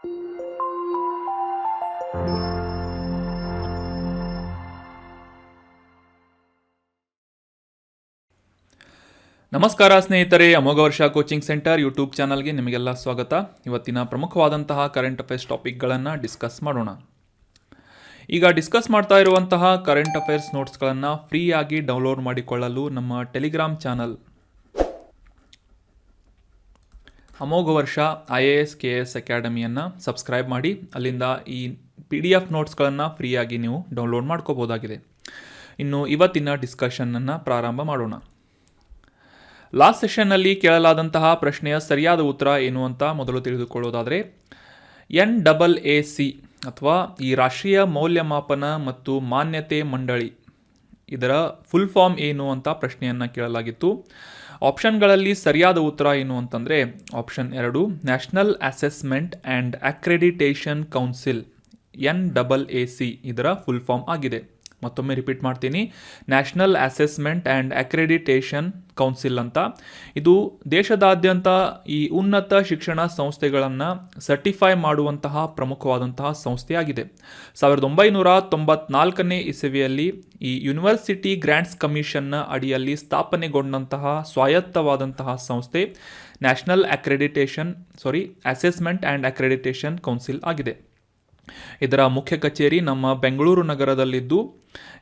ನಮಸ್ಕಾರ ಸ್ನೇಹಿತರೆ, ಅಮೋಘ ವರ್ಷ ಕೋಚಿಂಗ್ ಸೆಂಟರ್ ಯೂಟ್ಯೂಬ್ ಚಾನಲ್ಗೆ ನಿಮಗೆಲ್ಲ ಸ್ವಾಗತ. ಇವತ್ತಿನ ಪ್ರಮುಖವಾದಂತಹ ಕರೆಂಟ್ ಅಫೇರ್ಸ್ ಟಾಪಿಕ್ಗಳನ್ನು ಡಿಸ್ಕಸ್ ಮಾಡೋಣ. ಈಗ ಡಿಸ್ಕಸ್ ಮಾಡ್ತಾ ಇರುವಂತಹ ಕರೆಂಟ್ ಅಫೇರ್ಸ್ ನೋಟ್ಸ್ಗಳನ್ನು ಫ್ರೀಯಾಗಿ ಡೌನ್ಲೋಡ್ ಮಾಡಿಕೊಳ್ಳಲು ನಮ್ಮ ಟೆಲಿಗ್ರಾಮ್ ಚಾನಲ್ ಅಮೋಘ ವರ್ಷ IAS KS ಅಕಾಡೆಮಿಯನ್ನು ಸಬ್ಸ್ಕ್ರೈಬ್ ಮಾಡಿ. ಅಲ್ಲಿಂದ ಈ PDF ನೋಟ್ಸ್ಗಳನ್ನು ಫ್ರೀಯಾಗಿ ನೀವು ಡೌನ್ಲೋಡ್ ಮಾಡ್ಕೋಬೋದಾಗಿದೆ. ಇನ್ನು ಇವತ್ತಿನ ಡಿಸ್ಕಷನ್ನನ್ನು ಪ್ರಾರಂಭ ಮಾಡೋಣ. ಲಾಸ್ಟ್ ಸೆಷನ್ನಲ್ಲಿ ಕೇಳಲಾದಂತಹ ಪ್ರಶ್ನೆಯ ಸರಿಯಾದ ಉತ್ತರ ಏನು ಅಂತ ಮೊದಲು ತಿಳಿದುಕೊಳ್ಳೋದಾದರೆ, NAAC ಅಥವಾ ಈ ರಾಷ್ಟ್ರೀಯ ಮೌಲ್ಯಮಾಪನ ಮತ್ತು ಮಾನ್ಯತೆ ಮಂಡಳಿ, ಇದರ ಫುಲ್ ಫಾರ್ಮ್ ಏನು ಅಂತ ಪ್ರಶ್ನೆಯನ್ನು ಕೇಳಲಾಗಿತ್ತು. ಆಪ್ಷನ್ಗಳಲ್ಲಿ ಸರಿಯಾದ ಉತ್ತರ ಏನು ಅಂತಂದರೆ option 2, National assessment and accreditation Council, NAAC ಇದರ ಫುಲ್ ಫಾರ್ಮ್ ಆಗಿದೆ. ಮತ್ತೊಮ್ಮೆ ರಿಪೀಟ್ ಮಾಡ್ತೀನಿ, National assessment and accreditation Council ಅಂತ. ಇದು ದೇಶದಾದ್ಯಂತ ಈ ಉನ್ನತ ಶಿಕ್ಷಣ ಸಂಸ್ಥೆಗಳನ್ನು ಸರ್ಟಿಫೈ ಮಾಡುವಂತಹ ಪ್ರಮುಖವಾದಂತಹ ಸಂಸ್ಥೆಯಾಗಿದೆ. 1994ನೇ ಇಸವಿಯಲ್ಲಿ ಈ ಯೂನಿವರ್ಸಿಟಿ ಗ್ರ್ಯಾಂಟ್ಸ್ ಕಮಿಷನ್ನ ಅಡಿಯಲ್ಲಿ ಸ್ಥಾಪನೆಗೊಂಡಂತಹ ಸ್ವಾಯತ್ತವಾದಂತಹ ಸಂಸ್ಥೆ National assessment and accreditation Council ಆಗಿದೆ. ಇದರ ಮುಖ್ಯ ಕಚೇರಿ ನಮ್ಮ ಬೆಂಗಳೂರು ನಗರದಲ್ಲಿದ್ದು,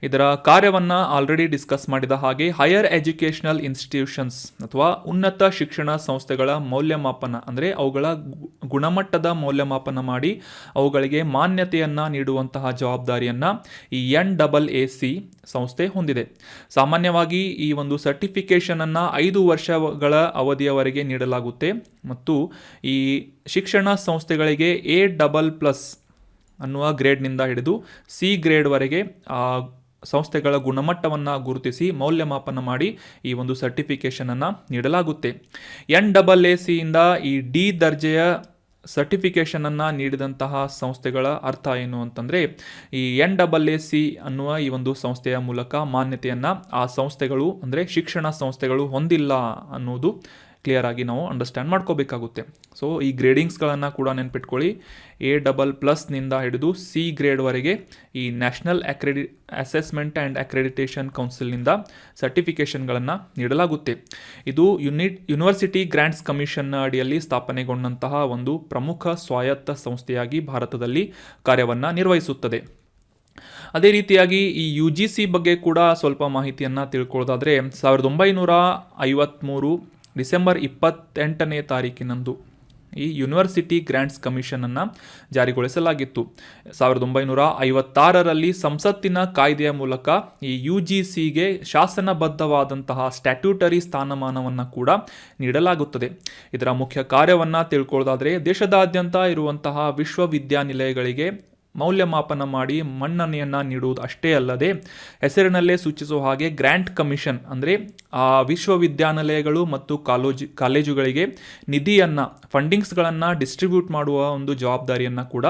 ಇದರ ಕಾರ್ಯವನ್ನು ಆಲ್ರೆಡಿ ಡಿಸ್ಕಸ್ ಮಾಡಿದ ಹಾಗೆ ಹೈಯರ್ ಎಜುಕೇಷನಲ್ ಇನ್ಸ್ಟಿಟ್ಯೂಷನ್ಸ್ ಅಥವಾ ಉನ್ನತ ಶಿಕ್ಷಣ ಸಂಸ್ಥೆಗಳ ಮೌಲ್ಯಮಾಪನ ಅಂದರೆ ಅವುಗಳ ಗುಣಮಟ್ಟದ ಮೌಲ್ಯಮಾಪನ ಮಾಡಿ ಅವುಗಳಿಗೆ ಮಾನ್ಯತೆಯನ್ನು ನೀಡುವಂತಹ ಜವಾಬ್ದಾರಿಯನ್ನು ಈ NAAC ಸಂಸ್ಥೆ ಹೊಂದಿದೆ. ಸಾಮಾನ್ಯವಾಗಿ ಈ ಒಂದು ಸರ್ಟಿಫಿಕೇಷನನ್ನು 5 ವರ್ಷಗಳ ಅವಧಿಯವರೆಗೆ ನೀಡಲಾಗುತ್ತೆ ಮತ್ತು ಈ ಶಿಕ್ಷಣ ಸಂಸ್ಥೆಗಳಿಗೆ A++ ಅನ್ನುವ ಗ್ರೇಡ್ನಿಂದ ಹಿಡಿದು C ಗ್ರೇಡ್ವರೆಗೆ ಸಂಸ್ಥೆಗಳ ಗುಣಮಟ್ಟವನ್ನು ಗುರುತಿಸಿ ಮೌಲ್ಯಮಾಪನ ಮಾಡಿ ಈ ಒಂದು ಸರ್ಟಿಫಿಕೇಷನನ್ನು ನೀಡಲಾಗುತ್ತೆ. NAACಯಿಂದ ಈ D ದರ್ಜೆಯ ಸರ್ಟಿಫಿಕೇಷನನ್ನು ನೀಡಿದಂತಹ ಸಂಸ್ಥೆಗಳ ಅರ್ಥ ಏನು ಅಂತಂದರೆ, ಈ NAAC ಅನ್ನುವ ಈ ಒಂದು ಸಂಸ್ಥೆಯ ಮೂಲಕ ಮಾನ್ಯತೆಯನ್ನು ಆ ಸಂಸ್ಥೆಗಳು ಅಂದರೆ ಶಿಕ್ಷಣ ಸಂಸ್ಥೆಗಳು ಹೊಂದಿಲ್ಲ ಅನ್ನೋದು ಕ್ಲಿಯರ್ ಆಗಿ ನಾವು ಅಂಡರ್ಸ್ಟ್ಯಾಂಡ್ ಮಾಡ್ಕೋಬೇಕಾಗುತ್ತೆ. ಸೊ ಈ ಗ್ರೇಡಿಂಗ್ಸ್ಗಳನ್ನು ಕೂಡ ನೆನ್ಪಿಟ್ಕೊಳ್ಳಿ. A++ನಿಂದ ಹಿಡಿದು C ಗ್ರೇಡ್ವರೆಗೆ ಈ ನ್ಯಾಷನಲ್ ಅಸೆಸ್ಮೆಂಟ್ ಆ್ಯಂಡ್ ಅಕ್ರೆಡಿಟೇಷನ್ ಕೌನ್ಸಿಲ್ನಿಂದ ಸರ್ಟಿಫಿಕೇಷನ್ಗಳನ್ನು ನೀಡಲಾಗುತ್ತೆ. ಇದು ಯೂನಿವರ್ಸಿಟಿ ಗ್ರ್ಯಾಂಟ್ಸ್ ಕಮಿಷನ್ನ ಅಡಿಯಲ್ಲಿ ಸ್ಥಾಪನೆಗೊಂಡಂತಹ ಒಂದು ಪ್ರಮುಖ ಸ್ವಾಯತ್ತ ಸಂಸ್ಥೆಯಾಗಿ ಭಾರತದಲ್ಲಿ ಕಾರ್ಯವನ್ನು ನಿರ್ವಹಿಸುತ್ತದೆ. ಅದೇ ರೀತಿಯಾಗಿ ಈ UGC ಬಗ್ಗೆ ಕೂಡ ಸ್ವಲ್ಪ ಮಾಹಿತಿಯನ್ನು ತಿಳ್ಕೊಳ್ಳೋದಾದರೆ, 1953 ಡಿಸೆಂಬರ್ 28ನೇ ತಾರೀಕಿನಂದು ಈ ಯೂನಿವರ್ಸಿಟಿ ಗ್ರ್ಯಾಂಟ್ಸ್ ಕಮಿಷನನ್ನು ಜಾರಿಗೊಳಿಸಲಾಗಿತ್ತು. 1956ರಲ್ಲಿ ಸಂಸತ್ತಿನ ಕಾಯ್ದೆಯ ಮೂಲಕ ಈ UGCಗೆ ಶಾಸನಬದ್ಧವಾದಂತಹ ಸ್ಟ್ಯಾಟ್ಯೂಟರಿ ಸ್ಥಾನಮಾನವನ್ನು ಕೂಡ ನೀಡಲಾಗುತ್ತದೆ. ಇದರ ಮುಖ್ಯ ಕಾರ್ಯವನ್ನು ತಿಳ್ಕೊಳ್ಳೋದಾದರೆ, ದೇಶದಾದ್ಯಂತ ಇರುವಂತಹ ವಿಶ್ವವಿದ್ಯಾನಿಲಯಗಳಿಗೆ ಮೌಲ್ಯಮಾಪನ ಮಾಡಿ ಮನ್ನಣೆಯನ್ನು ನೀಡುವುದು ಅಷ್ಟೇ ಅಲ್ಲದೆ, ಹೆಸರಿನಲ್ಲೇ ಸೂಚಿಸುವ ಹಾಗೆ ಗ್ರ್ಯಾಂಟ್ ಕಮಿಷನ್ ಅಂದರೆ ಆ ವಿಶ್ವವಿದ್ಯಾನಿಲಯಗಳು ಮತ್ತು ಕಾಲೇಜುಗಳಿಗೆ ನಿಧಿಯನ್ನು ಫಂಡಿಂಗ್ಸ್ಗಳನ್ನು ಡಿಸ್ಟ್ರಿಬ್ಯೂಟ್ ಮಾಡುವ ಒಂದು ಜವಾಬ್ದಾರಿಯನ್ನು ಕೂಡ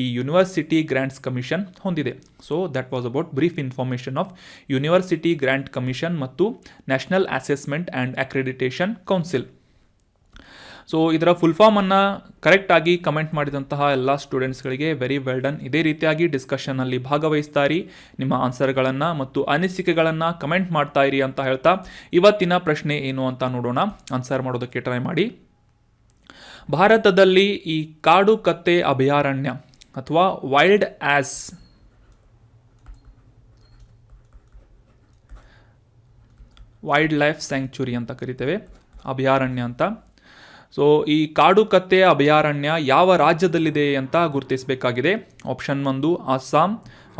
ಈ ಯೂನಿವರ್ಸಿಟಿ ಗ್ರ್ಯಾಂಟ್ಸ್ ಕಮಿಷನ್ ಹೊಂದಿದೆ. So that was about brief information of university grant commission ಮತ್ತು national assessment and accreditation council. So ಇದರ ಫುಲ್ ಫಾರ್ಮನ್ನು ಕರೆಕ್ಟಾಗಿ ಕಮೆಂಟ್ ಮಾಡಿದಂತಹ ಎಲ್ಲ ಸ್ಟೂಡೆಂಟ್ಸ್ಗಳಿಗೆ ವೆರಿ ವೆಲ್ ಡನ್. ಇದೇ ರೀತಿಯಾಗಿ ಡಿಸ್ಕಷನ್ನಲ್ಲಿ ಭಾಗವಹಿಸ್ತಾ ಇರಿ, ನಿಮ್ಮ ಆನ್ಸರ್ಗಳನ್ನು ಮತ್ತು ಅನಿಸಿಕೆಗಳನ್ನು ಕಮೆಂಟ್ ಮಾಡ್ತಾ ಇರಿ ಅಂತ ಹೇಳ್ತಾ ಇವತ್ತಿನ ಪ್ರಶ್ನೆ ಏನು ಅಂತ ನೋಡೋಣ. ಆನ್ಸರ್ ಮಾಡೋದಕ್ಕೆ ಟ್ರೈ ಮಾಡಿ. ಭಾರತದಲ್ಲಿ ಈ ಕಾಡು ಕತ್ತೆ ಅಭಯಾರಣ್ಯ ಅಥವಾ ವೈಲ್ಡ್ ಲೈಫ್ ಸ್ಯಾಂಕ್ಚುರಿ ಅಂತ ಕರಿತೇವೆ, ಅಭಯಾರಣ್ಯ ಅಂತ. ಸೊ ಈ ಕಾಡು ಕತ್ತೆ ಅಭಯಾರಣ್ಯ ಯಾವ ರಾಜ್ಯದಲ್ಲಿದೆ ಅಂತ ಗುರುತಿಸಬೇಕಾಗಿದೆ. Option 1 Assam,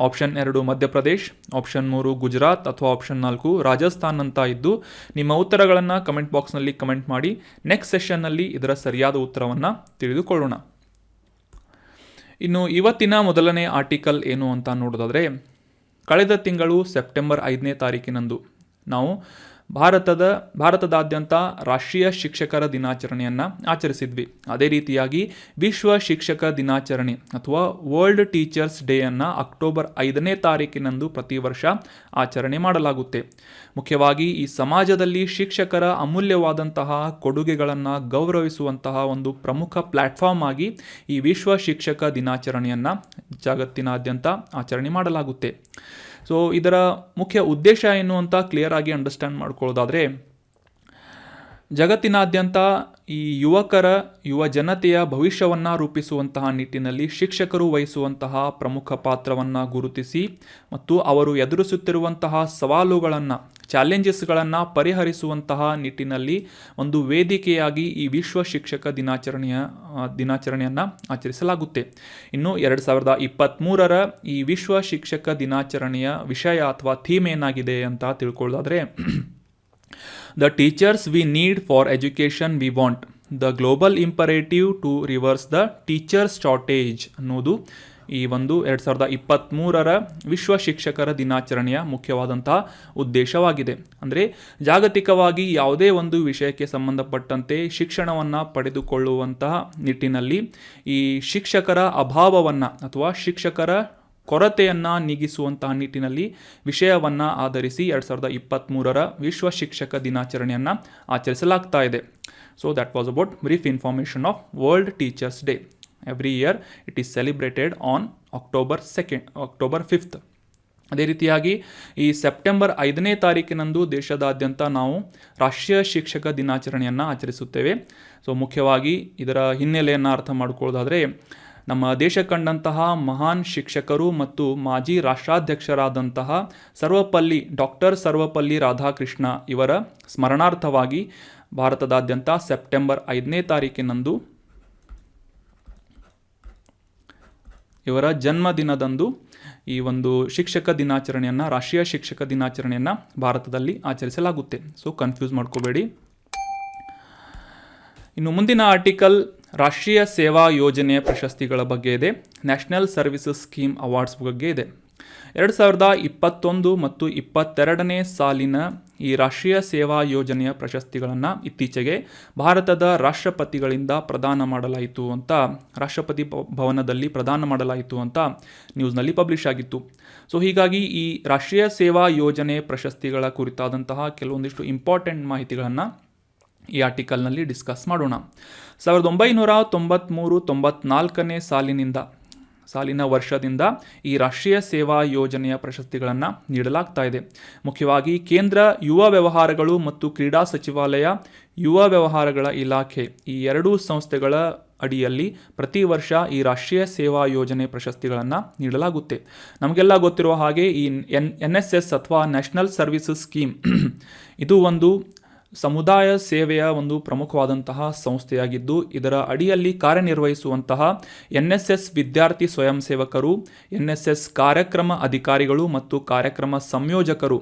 option 2 Madhya Pradesh, option 3 Gujarat ಅಥವಾ ಆಪ್ಷನ್ 4 ರಾಜಸ್ಥಾನ್ ಅಂತ ಇದ್ದು ನಿಮ್ಮ ಉತ್ತರಗಳನ್ನು ಕಮೆಂಟ್ ಬಾಕ್ಸ್ನಲ್ಲಿ ಕಮೆಂಟ್ ಮಾಡಿ. ನೆಕ್ಸ್ಟ್ ಸೆಷನ್ನಲ್ಲಿ ಇದರ ಸರಿಯಾದ ಉತ್ತರವನ್ನು ತಿಳಿದುಕೊಳ್ಳೋಣ. ಇನ್ನು ಇವತ್ತಿನ ಮೊದಲನೇ ಆರ್ಟಿಕಲ್ ಏನು ಅಂತ ನೋಡೋದಾದರೆ, ಕಳೆದ ತಿಂಗಳು ಸೆಪ್ಟೆಂಬರ್ 5ನೇ ತಾರೀಕಿನಂದು ನಾವು ಭಾರತದಾದ್ಯಂತ ರಾಷ್ಟ್ರೀಯ ಶಿಕ್ಷಕರ ದಿನಾಚರಣೆಯನ್ನು ಆಚರಿಸಿದ್ವಿ. ಅದೇ ರೀತಿಯಾಗಿ ವಿಶ್ವ ಶಿಕ್ಷಕ ದಿನಾಚರಣೆ ಅಥವಾ ವರ್ಲ್ಡ್ ಟೀಚರ್ಸ್ ಡೇಯನ್ನು ಅಕ್ಟೋಬರ್ 5ನೇ ತಾರೀಕಿನಂದು ಪ್ರತಿ ವರ್ಷ ಆಚರಣೆ ಮಾಡಲಾಗುತ್ತೆ. ಮುಖ್ಯವಾಗಿ ಈ ಸಮಾಜದಲ್ಲಿ ಶಿಕ್ಷಕರ ಅಮೂಲ್ಯವಾದಂತಹ ಕೊಡುಗೆಗಳನ್ನು ಗೌರವಿಸುವಂತಹ ಒಂದು ಪ್ರಮುಖ ಪ್ಲ್ಯಾಟ್ಫಾರ್ಮ್ ಆಗಿ ಈ ವಿಶ್ವ ಶಿಕ್ಷಕ ದಿನಾಚರಣೆಯನ್ನು ಜಗತ್ತಿನಾದ್ಯಂತ ಆಚರಣೆ ಮಾಡಲಾಗುತ್ತೆ. ಸೊ ಇದರ ಮುಖ್ಯ ಉದ್ದೇಶ ಏನು ಅಂತ ಕ್ಲಿಯರ್ ಆಗಿ ಅಂಡರ್ಸ್ಟ್ಯಾಂಡ್ ಮಾಡ್ಕೊಳ್ಳೋದಾದರೆ, ಜಗತ್ತಿನಾದ್ಯಂತ ಈ ಯುವ ಜನತೆಯ ಭವಿಷ್ಯವನ್ನು ರೂಪಿಸುವಂತಹ ನಿಟ್ಟಿನಲ್ಲಿ ಶಿಕ್ಷಕರು ವಹಿಸುವಂತಹ ಪ್ರಮುಖ ಪಾತ್ರವನ್ನು ಗುರುತಿಸಿ ಮತ್ತು ಅವರು ಎದುರಿಸುತ್ತಿರುವಂತಹ ಸವಾಲುಗಳನ್ನು, ಚಾಲೆಂಜಸ್ಗಳನ್ನು ಪರಿಹರಿಸುವಂತಹ ನಿಟ್ಟಿನಲ್ಲಿ ಒಂದು ವೇದಿಕೆಯಾಗಿ ಈ ವಿಶ್ವ ಶಿಕ್ಷಕ ದಿನಾಚರಣೆಯನ್ನು ಆಚರಿಸಲಾಗುತ್ತೆ. ಇನ್ನು 2023ರ ಈ ವಿಶ್ವ ಶಿಕ್ಷಕ ದಿನಾಚರಣೆಯ ವಿಷಯ ಅಥವಾ ಥೀಮ್ ಏನಾಗಿದೆ ಅಂತ ತಿಳ್ಕೊಳ್ಳೋದಾದರೆ, The teachers we need for education we want. The global imperative to reverse the teachers shortage ಅನ್ನೋದು ಈ ಒಂದು 2023ರ ವಿಶ್ವ ಶಿಕ್ಷಕರ ದಿನಾಚರಣೆಯ ಮುಖ್ಯವಾದಂತಹ ಉದ್ದೇಶವಾಗಿದೆ. ಅಂದರೆ ಜಾಗತಿಕವಾಗಿ ಯಾವುದೇ ಒಂದು ವಿಷಯಕ್ಕೆ ಸಂಬಂಧಪಟ್ಟಂತೆ ಶಿಕ್ಷಣವನ್ನು ಪಡೆದುಕೊಳ್ಳುವಂತಹ ನಿಟ್ಟಿನಲ್ಲಿ ಈ ಶಿಕ್ಷಕರ ಅಭಾವವನ್ನು ಅಥವಾ ಶಿಕ್ಷಕರ ಕೊರತೆಯನ್ನು ನೀಗಿಸುವಂತಹ ನಿಟ್ಟಿನಲ್ಲಿ ವಿಷಯವನ್ನು ಆಧರಿಸಿ 2023ರ ವಿಶ್ವ ಶಿಕ್ಷಕ ದಿನಾಚರಣೆಯನ್ನು ಆಚರಿಸಲಾಗ್ತಾ ಇದೆ. So that was about brief information of world teachers day. Every year it is celebrated on October 5th. ಅದೇ ರೀತಿಯಾಗಿ ಈ ಸೆಪ್ಟೆಂಬರ್ 5ನೇ ತಾರೀಕಿನಂದು ದೇಶದಾದ್ಯಂತ ನಾವು ರಾಷ್ಟ್ರೀಯ ಶಿಕ್ಷಕ ದಿನಾಚರಣೆಯನ್ನು ಆಚರಿಸುತ್ತೇವೆ. ಸೊ ಮುಖ್ಯವಾಗಿ ಇದರ ಹಿನ್ನೆಲೆಯನ್ನು ಅರ್ಥ ಮಾಡಿಕೊಳ್ಳೋದಾದರೆ, ನಮ್ಮ ದೇಶ ಕಂಡಂತಹ ಮಹಾನ್ ಶಿಕ್ಷಕರು ಮತ್ತು ಮಾಜಿ ರಾಷ್ಟ್ರಾಧ್ಯಕ್ಷರಾದಂತಹ ಡಾಕ್ಟರ್ ಸರ್ವಪಲ್ಲಿ ರಾಧಾಕೃಷ್ಣ ಇವರ ಸ್ಮರಣಾರ್ಥವಾಗಿ ಭಾರತದಾದ್ಯಂತ ಸೆಪ್ಟೆಂಬರ್ 5ನೇ ತಾರೀಕಿನಂದು ಇವರ ಜನ್ಮದಿನದಂದು ಈ ಒಂದು ರಾಷ್ಟ್ರೀಯ ಶಿಕ್ಷಕ ದಿನಾಚರಣೆಯನ್ನು ಭಾರತದಲ್ಲಿ ಆಚರಿಸಲಾಗುತ್ತೆ. ಸೊ ಕನ್ಫ್ಯೂಸ್ ಮಾಡ್ಕೋಬೇಡಿ. ಇನ್ನು ಮುಂದಿನ ಆರ್ಟಿಕಲ್ ರಾಷ್ಟ್ರೀಯ ಸೇವಾ ಯೋಜನೆಯ ಪ್ರಶಸ್ತಿಗಳ ಬಗ್ಗೆ ಇದೆ. ನ್ಯಾಷನಲ್ ಸರ್ವಿಸಸ್ ಸ್ಕೀಮ್ ಅವಾರ್ಡ್ಸ್ ಬಗ್ಗೆ ಇದೆ. 2021 ಮತ್ತು 2022ನೇ ಸಾಲಿನ ಈ ರಾಷ್ಟ್ರೀಯ ಸೇವಾ ಯೋಜನೆಯ ಪ್ರಶಸ್ತಿಗಳನ್ನು ಇತ್ತೀಚೆಗೆ ಭಾರತದ ರಾಷ್ಟ್ರಪತಿಗಳಿಂದ ರಾಷ್ಟ್ರಪತಿ ಭವನದಲ್ಲಿ ಪ್ರದಾನ ಮಾಡಲಾಯಿತು ಅಂತ ನ್ಯೂಸ್ನಲ್ಲಿ ಪಬ್ಲಿಷ್ ಆಗಿತ್ತು. ಸೊ ಹೀಗಾಗಿ ಈ ರಾಷ್ಟ್ರೀಯ ಸೇವಾ ಯೋಜನೆ ಪ್ರಶಸ್ತಿಗಳ ಕುರಿತಾದಂತಹ ಕೆಲವೊಂದಿಷ್ಟು ಇಂಪಾರ್ಟೆಂಟ್ ಮಾಹಿತಿಗಳನ್ನು ಈ ಆರ್ಟಿಕಲ್ನಲ್ಲಿ ಡಿಸ್ಕಸ್ ಮಾಡೋಣ. 1993-94ನೇ ಸಾಲಿನ ವರ್ಷದಿಂದ ಈ ರಾಷ್ಟ್ರೀಯ ಸೇವಾ ಯೋಜನೆಯ ಪ್ರಶಸ್ತಿಗಳನ್ನು ನೀಡಲಾಗ್ತಾ ಇದೆ. ಮುಖ್ಯವಾಗಿ ಕೇಂದ್ರ ಯುವ ವ್ಯವಹಾರಗಳು ಮತ್ತು ಕ್ರೀಡಾ ಸಚಿವಾಲಯ, ಯುವ ವ್ಯವಹಾರಗಳ ಇಲಾಖೆ ಈ ಎರಡೂ ಸಂಸ್ಥೆಗಳ ಅಡಿಯಲ್ಲಿ ಪ್ರತಿ ವರ್ಷ ಈ ರಾಷ್ಟ್ರೀಯ ಸೇವಾ ಯೋಜನೆ ಪ್ರಶಸ್ತಿಗಳನ್ನು ನೀಡಲಾಗುತ್ತೆ. ನಮಗೆಲ್ಲ ಗೊತ್ತಿರುವ ಹಾಗೆ ಈ NSS ಅಥವಾ ನ್ಯಾಷನಲ್ ಸರ್ವಿಸಸ್ ಸ್ಕೀಮ್ ಇದು ಒಂದು ಸಮುದಾಯ ಸೇವೆಯ ಒಂದು ಪ್ರಮುಖವಾದಂತಹ ಸಂಸ್ಥೆಯಾಗಿದ್ದು, ಇದರ ಅಡಿಯಲ್ಲಿ ಕಾರ್ಯನಿರ್ವಹಿಸುವಂತಹ NSS ವಿದ್ಯಾರ್ಥಿ ಸ್ವಯಂ ಸೇವಕರು, NSS ಕಾರ್ಯಕ್ರಮ ಅಧಿಕಾರಿಗಳು ಮತ್ತು ಕಾರ್ಯಕ್ರಮ ಸಂಯೋಜಕರು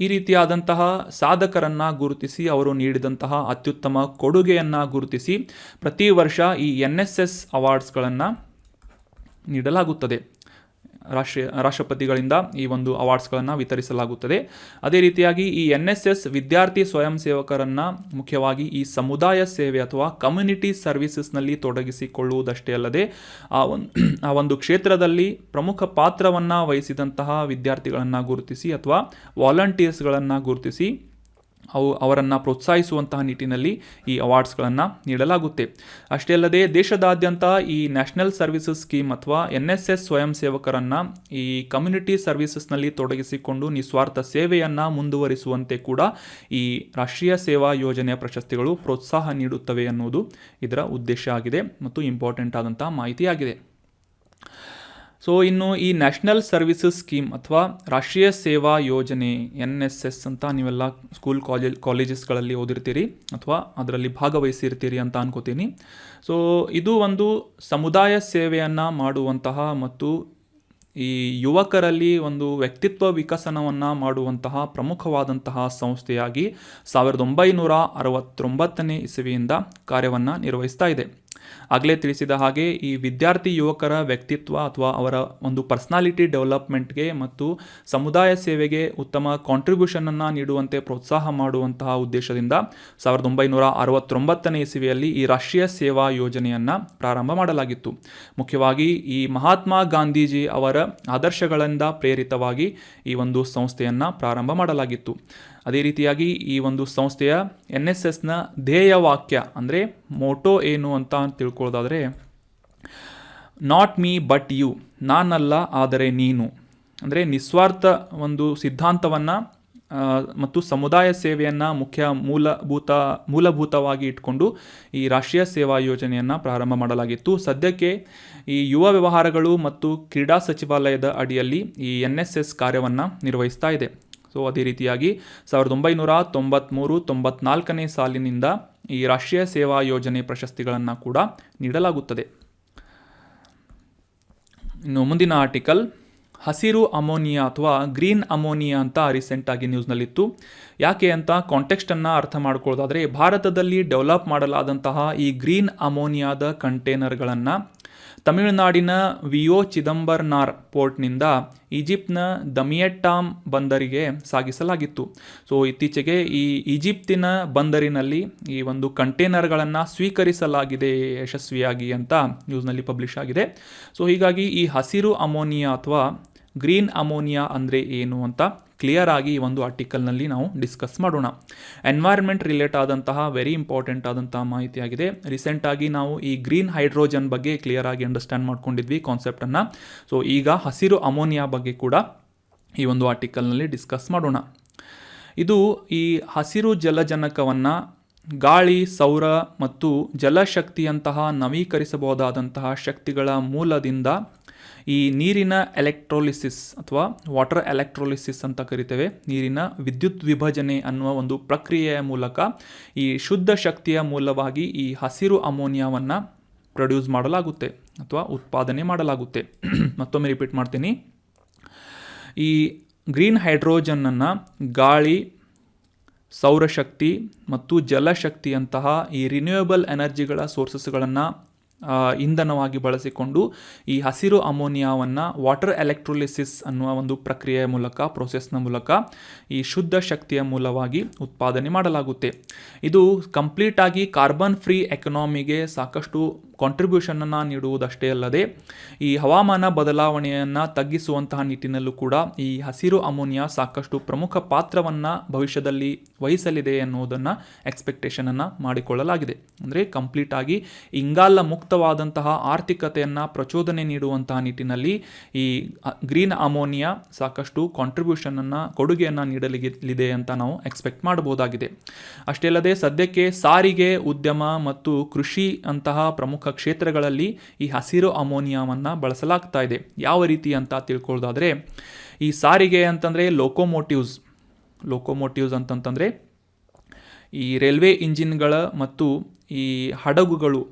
ಈ ರೀತಿಯಾದಂತಹ ಸಾಧಕರನ್ನು ಗುರುತಿಸಿ ಅವರು ನೀಡಿದಂತಹ ಅತ್ಯುತ್ತಮ ಕೊಡುಗೆಯನ್ನು ಗುರುತಿಸಿ ಪ್ರತಿ ವರ್ಷ ಈ NSS ಅವಾರ್ಡ್ಸ್ಗಳನ್ನು ನೀಡಲಾಗುತ್ತದೆ. ರಾಷ್ಟ್ರಪತಿಗಳಿಂದ ಈ ಒಂದು ಅವಾರ್ಡ್ಸ್ಗಳನ್ನು ವಿತರಿಸಲಾಗುತ್ತದೆ. ಅದೇ ರೀತಿಯಾಗಿ ಈ NSS ವಿದ್ಯಾರ್ಥಿ ಸ್ವಯಂ ಸೇವಕರನ್ನು ಮುಖ್ಯವಾಗಿ ಈ ಸಮುದಾಯ ಸೇವೆ ಅಥವಾ ಕಮ್ಯುನಿಟಿ ಸರ್ವಿಸಸ್ನಲ್ಲಿ ತೊಡಗಿಸಿಕೊಳ್ಳುವುದಷ್ಟೇ ಅಲ್ಲದೆ ಆ ಒಂದು ಕ್ಷೇತ್ರದಲ್ಲಿ ಪ್ರಮುಖ ಪಾತ್ರವನ್ನು ವಹಿಸಿದಂತಹ ವಿದ್ಯಾರ್ಥಿಗಳನ್ನು ಗುರುತಿಸಿ ಅಥವಾ ವಾಲಂಟಿಯರ್ಸ್ಗಳನ್ನು ಗುರುತಿಸಿ ಅವರನ್ನು ಪ್ರೋತ್ಸಾಹಿಸುವಂತಹ ನಿಟ್ಟಿನಲ್ಲಿ ಈ ಅವಾರ್ಡ್ಸ್ಗಳನ್ನು ನೀಡಲಾಗುತ್ತೆ. ಅಷ್ಟೇ ಅಲ್ಲದೆ ದೇಶದಾದ್ಯಂತ ಈ ನ್ಯಾಷನಲ್ ಸರ್ವಿಸಸ್ ಸ್ಕೀಮ್ ಅಥವಾ NSS ಸ್ವಯಂ ಸೇವಕರನ್ನು ಈ ಕಮ್ಯುನಿಟಿ ಸರ್ವಿಸಸ್ನಲ್ಲಿ ತೊಡಗಿಸಿಕೊಂಡು ನಿಸ್ವಾರ್ಥ ಸೇವೆಯನ್ನು ಮುಂದುವರಿಸುವಂತೆ ಕೂಡ ಈ ರಾಷ್ಟ್ರೀಯ ಸೇವಾ ಯೋಜನೆಯ ಪ್ರಶಸ್ತಿಗಳು ಪ್ರೋತ್ಸಾಹ ನೀಡುತ್ತವೆ ಅನ್ನೋದು ಇದರ ಉದ್ದೇಶ ಆಗಿದೆ ಮತ್ತು ಇಂಪಾರ್ಟೆಂಟ್ ಆದಂತಹ ಮಾಹಿತಿಯಾಗಿದೆ. ಸೊ ಇನ್ನು ಈ ನ್ಯಾಷನಲ್ ಸರ್ವಿಸಸ್ ಸ್ಕೀಮ್ ಅಥವಾ ರಾಷ್ಟ್ರೀಯ ಸೇವಾ ಯೋಜನೆ NSS ಅಂತ ನೀವೆಲ್ಲ ಸ್ಕೂಲ್ ಕಾಲೇಜಸ್ಗಳಲ್ಲಿ ಓದಿರ್ತೀರಿ ಅಥವಾ ಅದರಲ್ಲಿ ಭಾಗವಹಿಸಿರ್ತೀರಿ ಅಂತ ಅನ್ಕೋತೀನಿ. ಸೊ ಇದು ಒಂದು ಸಮುದಾಯ ಸೇವೆಯನ್ನು ಮಾಡುವಂತಹ ಮತ್ತು ಈ ಯುವಕರಲ್ಲಿ ಒಂದು ವ್ಯಕ್ತಿತ್ವ ವಿಕಸನವನ್ನು ಮಾಡುವಂತಹ ಪ್ರಮುಖವಾದಂತಹ ಸಂಸ್ಥೆಯಾಗಿ 1969ನೇ ಇಸವಿಯಿಂದ ಕಾರ್ಯವನ್ನು ನಿರ್ವಹಿಸ್ತಾ ಇದೆ. ಆಗಲೇ ತಿಳಿಸಿದ ಹಾಗೆ ಈ ವಿದ್ಯಾರ್ಥಿ ಯುವಕರ ವ್ಯಕ್ತಿತ್ವ ಅಥವಾ ಅವರ ಒಂದು ಪರ್ಸನಾಲಿಟಿ ಡೆವಲಪ್ಮೆಂಟ್ಗೆ ಮತ್ತು ಸಮುದಾಯ ಸೇವೆಗೆ ಉತ್ತಮ ಕಾಂಟ್ರಿಬ್ಯೂಷನನ್ನು ನೀಡುವಂತೆ ಪ್ರೋತ್ಸಾಹ ಮಾಡುವಂತಹ ಉದ್ದೇಶದಿಂದ 1969ನೇ ಇಸವಿಯಲ್ಲಿ ಈ ರಾಷ್ಟ್ರೀಯ ಸೇವಾ ಯೋಜನೆಯನ್ನು ಪ್ರಾರಂಭ ಮಾಡಲಾಗಿತ್ತು. ಮುಖ್ಯವಾಗಿ ಈ ಮಹಾತ್ಮ ಗಾಂಧೀಜಿ ಅವರ ಆದರ್ಶಗಳಿಂದ ಪ್ರೇರಿತವಾಗಿ ಈ ಒಂದು ಸಂಸ್ಥೆಯನ್ನು ಪ್ರಾರಂಭ ಮಾಡಲಾಗಿತ್ತು. ಅದೇ ರೀತಿಯಾಗಿ ಈ ಒಂದು ಸಂಸ್ಥೆಯ NSSನ ಧ್ಯೇಯವಾಕ್ಯ ಅಂದರೆ ಮೋಟೋ ಏನು ಅಂತ ತಿಳ್ಕೊಳ್ಳೋದಾದರೆ, ನಾಟ್ ಮೀ ಬಟ್ ಯು, ನಾನಲ್ಲ ಆದರೆ ನೀನು. ಅಂದರೆ ನಿಸ್ವಾರ್ಥ ಒಂದು ಸಿದ್ಧಾಂತವನ್ನು ಮತ್ತು ಸಮುದಾಯ ಸೇವೆಯನ್ನು ಮೂಲಭೂತವಾಗಿ ಇಟ್ಕೊಂಡು ಈ ರಾಷ್ಟ್ರೀಯ ಸೇವಾ ಯೋಜನೆಯನ್ನು ಪ್ರಾರಂಭ ಮಾಡಲಾಗಿತ್ತು. ಸದ್ಯಕ್ಕೆ ಈ ಯುವ ವ್ಯವಹಾರಗಳು ಮತ್ತು ಕ್ರೀಡಾ ಸಚಿವಾಲಯದ ಅಡಿಯಲ್ಲಿ ಈ NSS ಕಾರ್ಯವನ್ನು ನಿರ್ವಹಿಸ್ತಾ ಇದೆ. ಸೊ ಅದೇ ರೀತಿಯಾಗಿ 1993-94ನೇ ಸಾಲಿನಿಂದ ಈ ರಾಷ್ಟ್ರೀಯ ಸೇವಾ ಯೋಜನೆ ಪ್ರಶಸ್ತಿಗಳನ್ನು ಕೂಡ ನೀಡಲಾಗುತ್ತದೆ. ಇನ್ನು ಮುಂದಿನ ಆರ್ಟಿಕಲ್, ಹಸಿರು ಅಮೋನಿಯಾ ಅಥವಾ ಗ್ರೀನ್ ಅಮೋನಿಯಾ ಅಂತ ರೀಸೆಂಟಾಗಿ ನ್ಯೂಸ್ನಲ್ಲಿತ್ತು. ಯಾಕೆ ಅಂತ ಕಾಂಟೆಕ್ಸ್ಟನ್ನು ಅರ್ಥ ಮಾಡ್ಕೊಳ್ಳೋದಾದರೆ, ಭಾರತದಲ್ಲಿ ಡೆವಲಪ್ ಮಾಡಲಾದಂತಹ ಈ ಗ್ರೀನ್ ಅಮೋನಿಯಾದ ಕಂಟೈನರ್ಗಳನ್ನು ತಮಿಳುನಾಡಿನ ವಿಒ ಚಿದಂಬರ್ನಾರ್ ಪೋರ್ಟ್ನಿಂದ ಈಜಿಪ್ಟ್ನ ದಮಿಯಟ್ಟಾಮ್ ಬಂದರಿಗೆ ಸಾಗಿಸಲಾಗಿತ್ತು. ಸೊ ಇತ್ತೀಚೆಗೆ ಈ ಈಜಿಪ್ತಿನ ಬಂದರಿನಲ್ಲಿ ಈ ಒಂದು ಕಂಟೈನರ್ಗಳನ್ನು ಸ್ವೀಕರಿಸಲಾಗಿದೆ ಯಶಸ್ವಿಯಾಗಿ ಅಂತ ನ್ಯೂಸ್ನಲ್ಲಿ ಪಬ್ಲಿಷ್ ಆಗಿದೆ. ಸೊ ಹೀಗಾಗಿ ಈ ಹಸಿರು ಅಮೋನಿಯಾ ಅಥವಾ ಗ್ರೀನ್ ಅಮೋನಿಯಾ ಅಂದರೆ ಏನು ಅಂತ ಕ್ಲಿಯರ್ ಆಗಿ ಈ ಒಂದು ಆರ್ಟಿಕಲ್ನಲ್ಲಿ ನಾವು ಡಿಸ್ಕಸ್ ಮಾಡೋಣ. ಎನ್ವೈರ್ಮೆಂಟ್ ರಿಲೇಟ್ ಆದಂತಹ ವೆರಿ ಇಂಪಾರ್ಟೆಂಟ್ ಆದಂತಹ ಮಾಹಿತಿಯಾಗಿದೆ. ರೀಸೆಂಟಾಗಿ ನಾವು ಈ ಗ್ರೀನ್ ಹೈಡ್ರೋಜನ್ ಬಗ್ಗೆ ಕ್ಲಿಯರ್ ಆಗಿ ಅಂಡರ್ಸ್ಟ್ಯಾಂಡ್ ಮಾಡ್ಕೊಂಡಿದ್ವಿ ಕಾನ್ಸೆಪ್ಟನ್ನು. ಸೊ ಈಗ ಹಸಿರು ಅಮೋನಿಯಾ ಬಗ್ಗೆ ಕೂಡ ಈ ಒಂದು ಆರ್ಟಿಕಲ್ನಲ್ಲಿ ಡಿಸ್ಕಸ್ ಮಾಡೋಣ. ಇದು ಈ ಹಸಿರು ಜಲಜನಕವನ್ನು ಗಾಳಿ, ಸೌರ ಮತ್ತು ಜಲಶಕ್ತಿಯಂತಹ ನವೀಕರಿಸಬಹುದಾದಂತಹ ಶಕ್ತಿಗಳ ಮೂಲದಿಂದ ಈ ನೀರಿನ ಎಲೆಕ್ಟ್ರೋಲಿಸಿಸ್ ಅಥವಾ ವಾಟರ್ ಎಲೆಕ್ಟ್ರೋಲಿಸಿಸ್ ಅಂತ ಕರಿತೇವೆ, ನೀರಿನ ವಿದ್ಯುತ್ ವಿಭಜನೆ ಅನ್ನುವ ಒಂದು ಪ್ರಕ್ರಿಯೆಯ ಮೂಲಕ ಈ ಶುದ್ಧ ಶಕ್ತಿಯ ಮೂಲವಾಗಿ ಈ ಹಸಿರು ಅಮೋನಿಯಾವನ್ನು ಪ್ರೊಡ್ಯೂಸ್ ಮಾಡಲಾಗುತ್ತೆ ಅಥವಾ ಉತ್ಪಾದನೆ ಮಾಡಲಾಗುತ್ತೆ. ಮತ್ತೊಮ್ಮೆ ರಿಪೀಟ್ ಮಾಡ್ತೀನಿ, ಈ ಗ್ರೀನ್ ಹೈಡ್ರೋಜನ್ನನ್ನು ಗಾಳಿ, ಸೌರಶಕ್ತಿ ಮತ್ತು ಜಲಶಕ್ತಿಯಂತಹ ಈ ರಿನ್ಯೂಯಬಲ್ ಎನರ್ಜಿಗಳ ಸೋರ್ಸಸ್ಗಳನ್ನು ಇಂಧನವಾಗಿ ಬಳಸಿಕೊಂಡು ಈ ಹಸಿರು ಅಮೋನಿಯಾವನ್ನು ವಾಟರ್ ಎಲೆಕ್ಟ್ರೋಲಿಸಿಸ್ ಅನ್ನುವ ಒಂದು ಪ್ರಕ್ರಿಯೆಯ ಮೂಲಕ, ಪ್ರೋಸೆಸ್ನ ಮೂಲಕ ಈ ಶುದ್ಧ ಶಕ್ತಿಯ ಮೂಲವಾಗಿ ಉತ್ಪಾದನೆ ಮಾಡಲಾಗುತ್ತೆ. ಇದು ಕಂಪ್ಲೀಟಾಗಿ ಕಾರ್ಬನ್ ಫ್ರೀ ಎಕನಾಮಿಗೆ ಸಾಕಷ್ಟು ಕಾಂಟ್ರಿಬ್ಯೂಷನನ್ನು ನೀಡುವುದಷ್ಟೇ ಅಲ್ಲದೆ ಈ ಹವಾಮಾನ ಬದಲಾವಣೆಯನ್ನು ತಗ್ಗಿಸುವಂತಹ ನಿಟ್ಟಿನಲ್ಲೂ ಕೂಡ ಈ ಹಸಿರು ಅಮೋನಿಯಾ ಸಾಕಷ್ಟು ಪ್ರಮುಖ ಪಾತ್ರವನ್ನು ಭವಿಷ್ಯದಲ್ಲಿ ವಹಿಸಲಿದೆ ಅನ್ನೋದನ್ನು ಎಕ್ಸ್ಪೆಕ್ಟೇಷನನ್ನು ಮಾಡಿಕೊಳ್ಳಲಾಗಿದೆ. ಅಂದರೆ ಕಂಪ್ಲೀಟಾಗಿ ಇಂಗಾಲ ಮುಕ್ತವಾದಂತಹ ಆರ್ಥಿಕತೆಯನ್ನು ಪ್ರಚೋದನೆ ನೀಡುವಂತಹ ನಿಟ್ಟಿನಲ್ಲಿ ಈ ಗ್ರೀನ್ ಅಮೋನಿಯಾ ಸಾಕಷ್ಟು ಕೊಡುಗೆಯನ್ನು ನೀಡಲಿದೆ ಅಂತ ನಾವು ಎಕ್ಸ್ಪೆಕ್ಟ್ ಮಾಡಬಹುದಾಗಿದೆ. ಅಷ್ಟೇ ಅಲ್ಲದೆ ಸದ್ಯಕ್ಕೆ ಸಾರಿಗೆ, ಉದ್ಯಮ ಮತ್ತು ಕೃಷಿ ಅಂತಹ ಪ್ರಮುಖ ಕ್ಷೇತ್ರಗಳಲ್ಲಿ ಈ ಹಸಿರು ಅಮೋನಿಯಾವನ್ನು ಬಳಸಲಾಗ್ತಾ ಇದೆ. ಯಾವ ರೀತಿ ಅಂತ ತಿಳ್ಕೊಳ್ಳೋದಾದರೆ, ಈ ಸಾರಿಗೆ ಅಂತಂದರೆ ಲೋಕೋಮೋಟಿವ್ಸ್ ಅಂತಂತಂದರೆ ಈ ರೈಲ್ವೆ ಇಂಜಿನ್ಗಳ ಮತ್ತು ಈ ಹಡಗುಗಳು,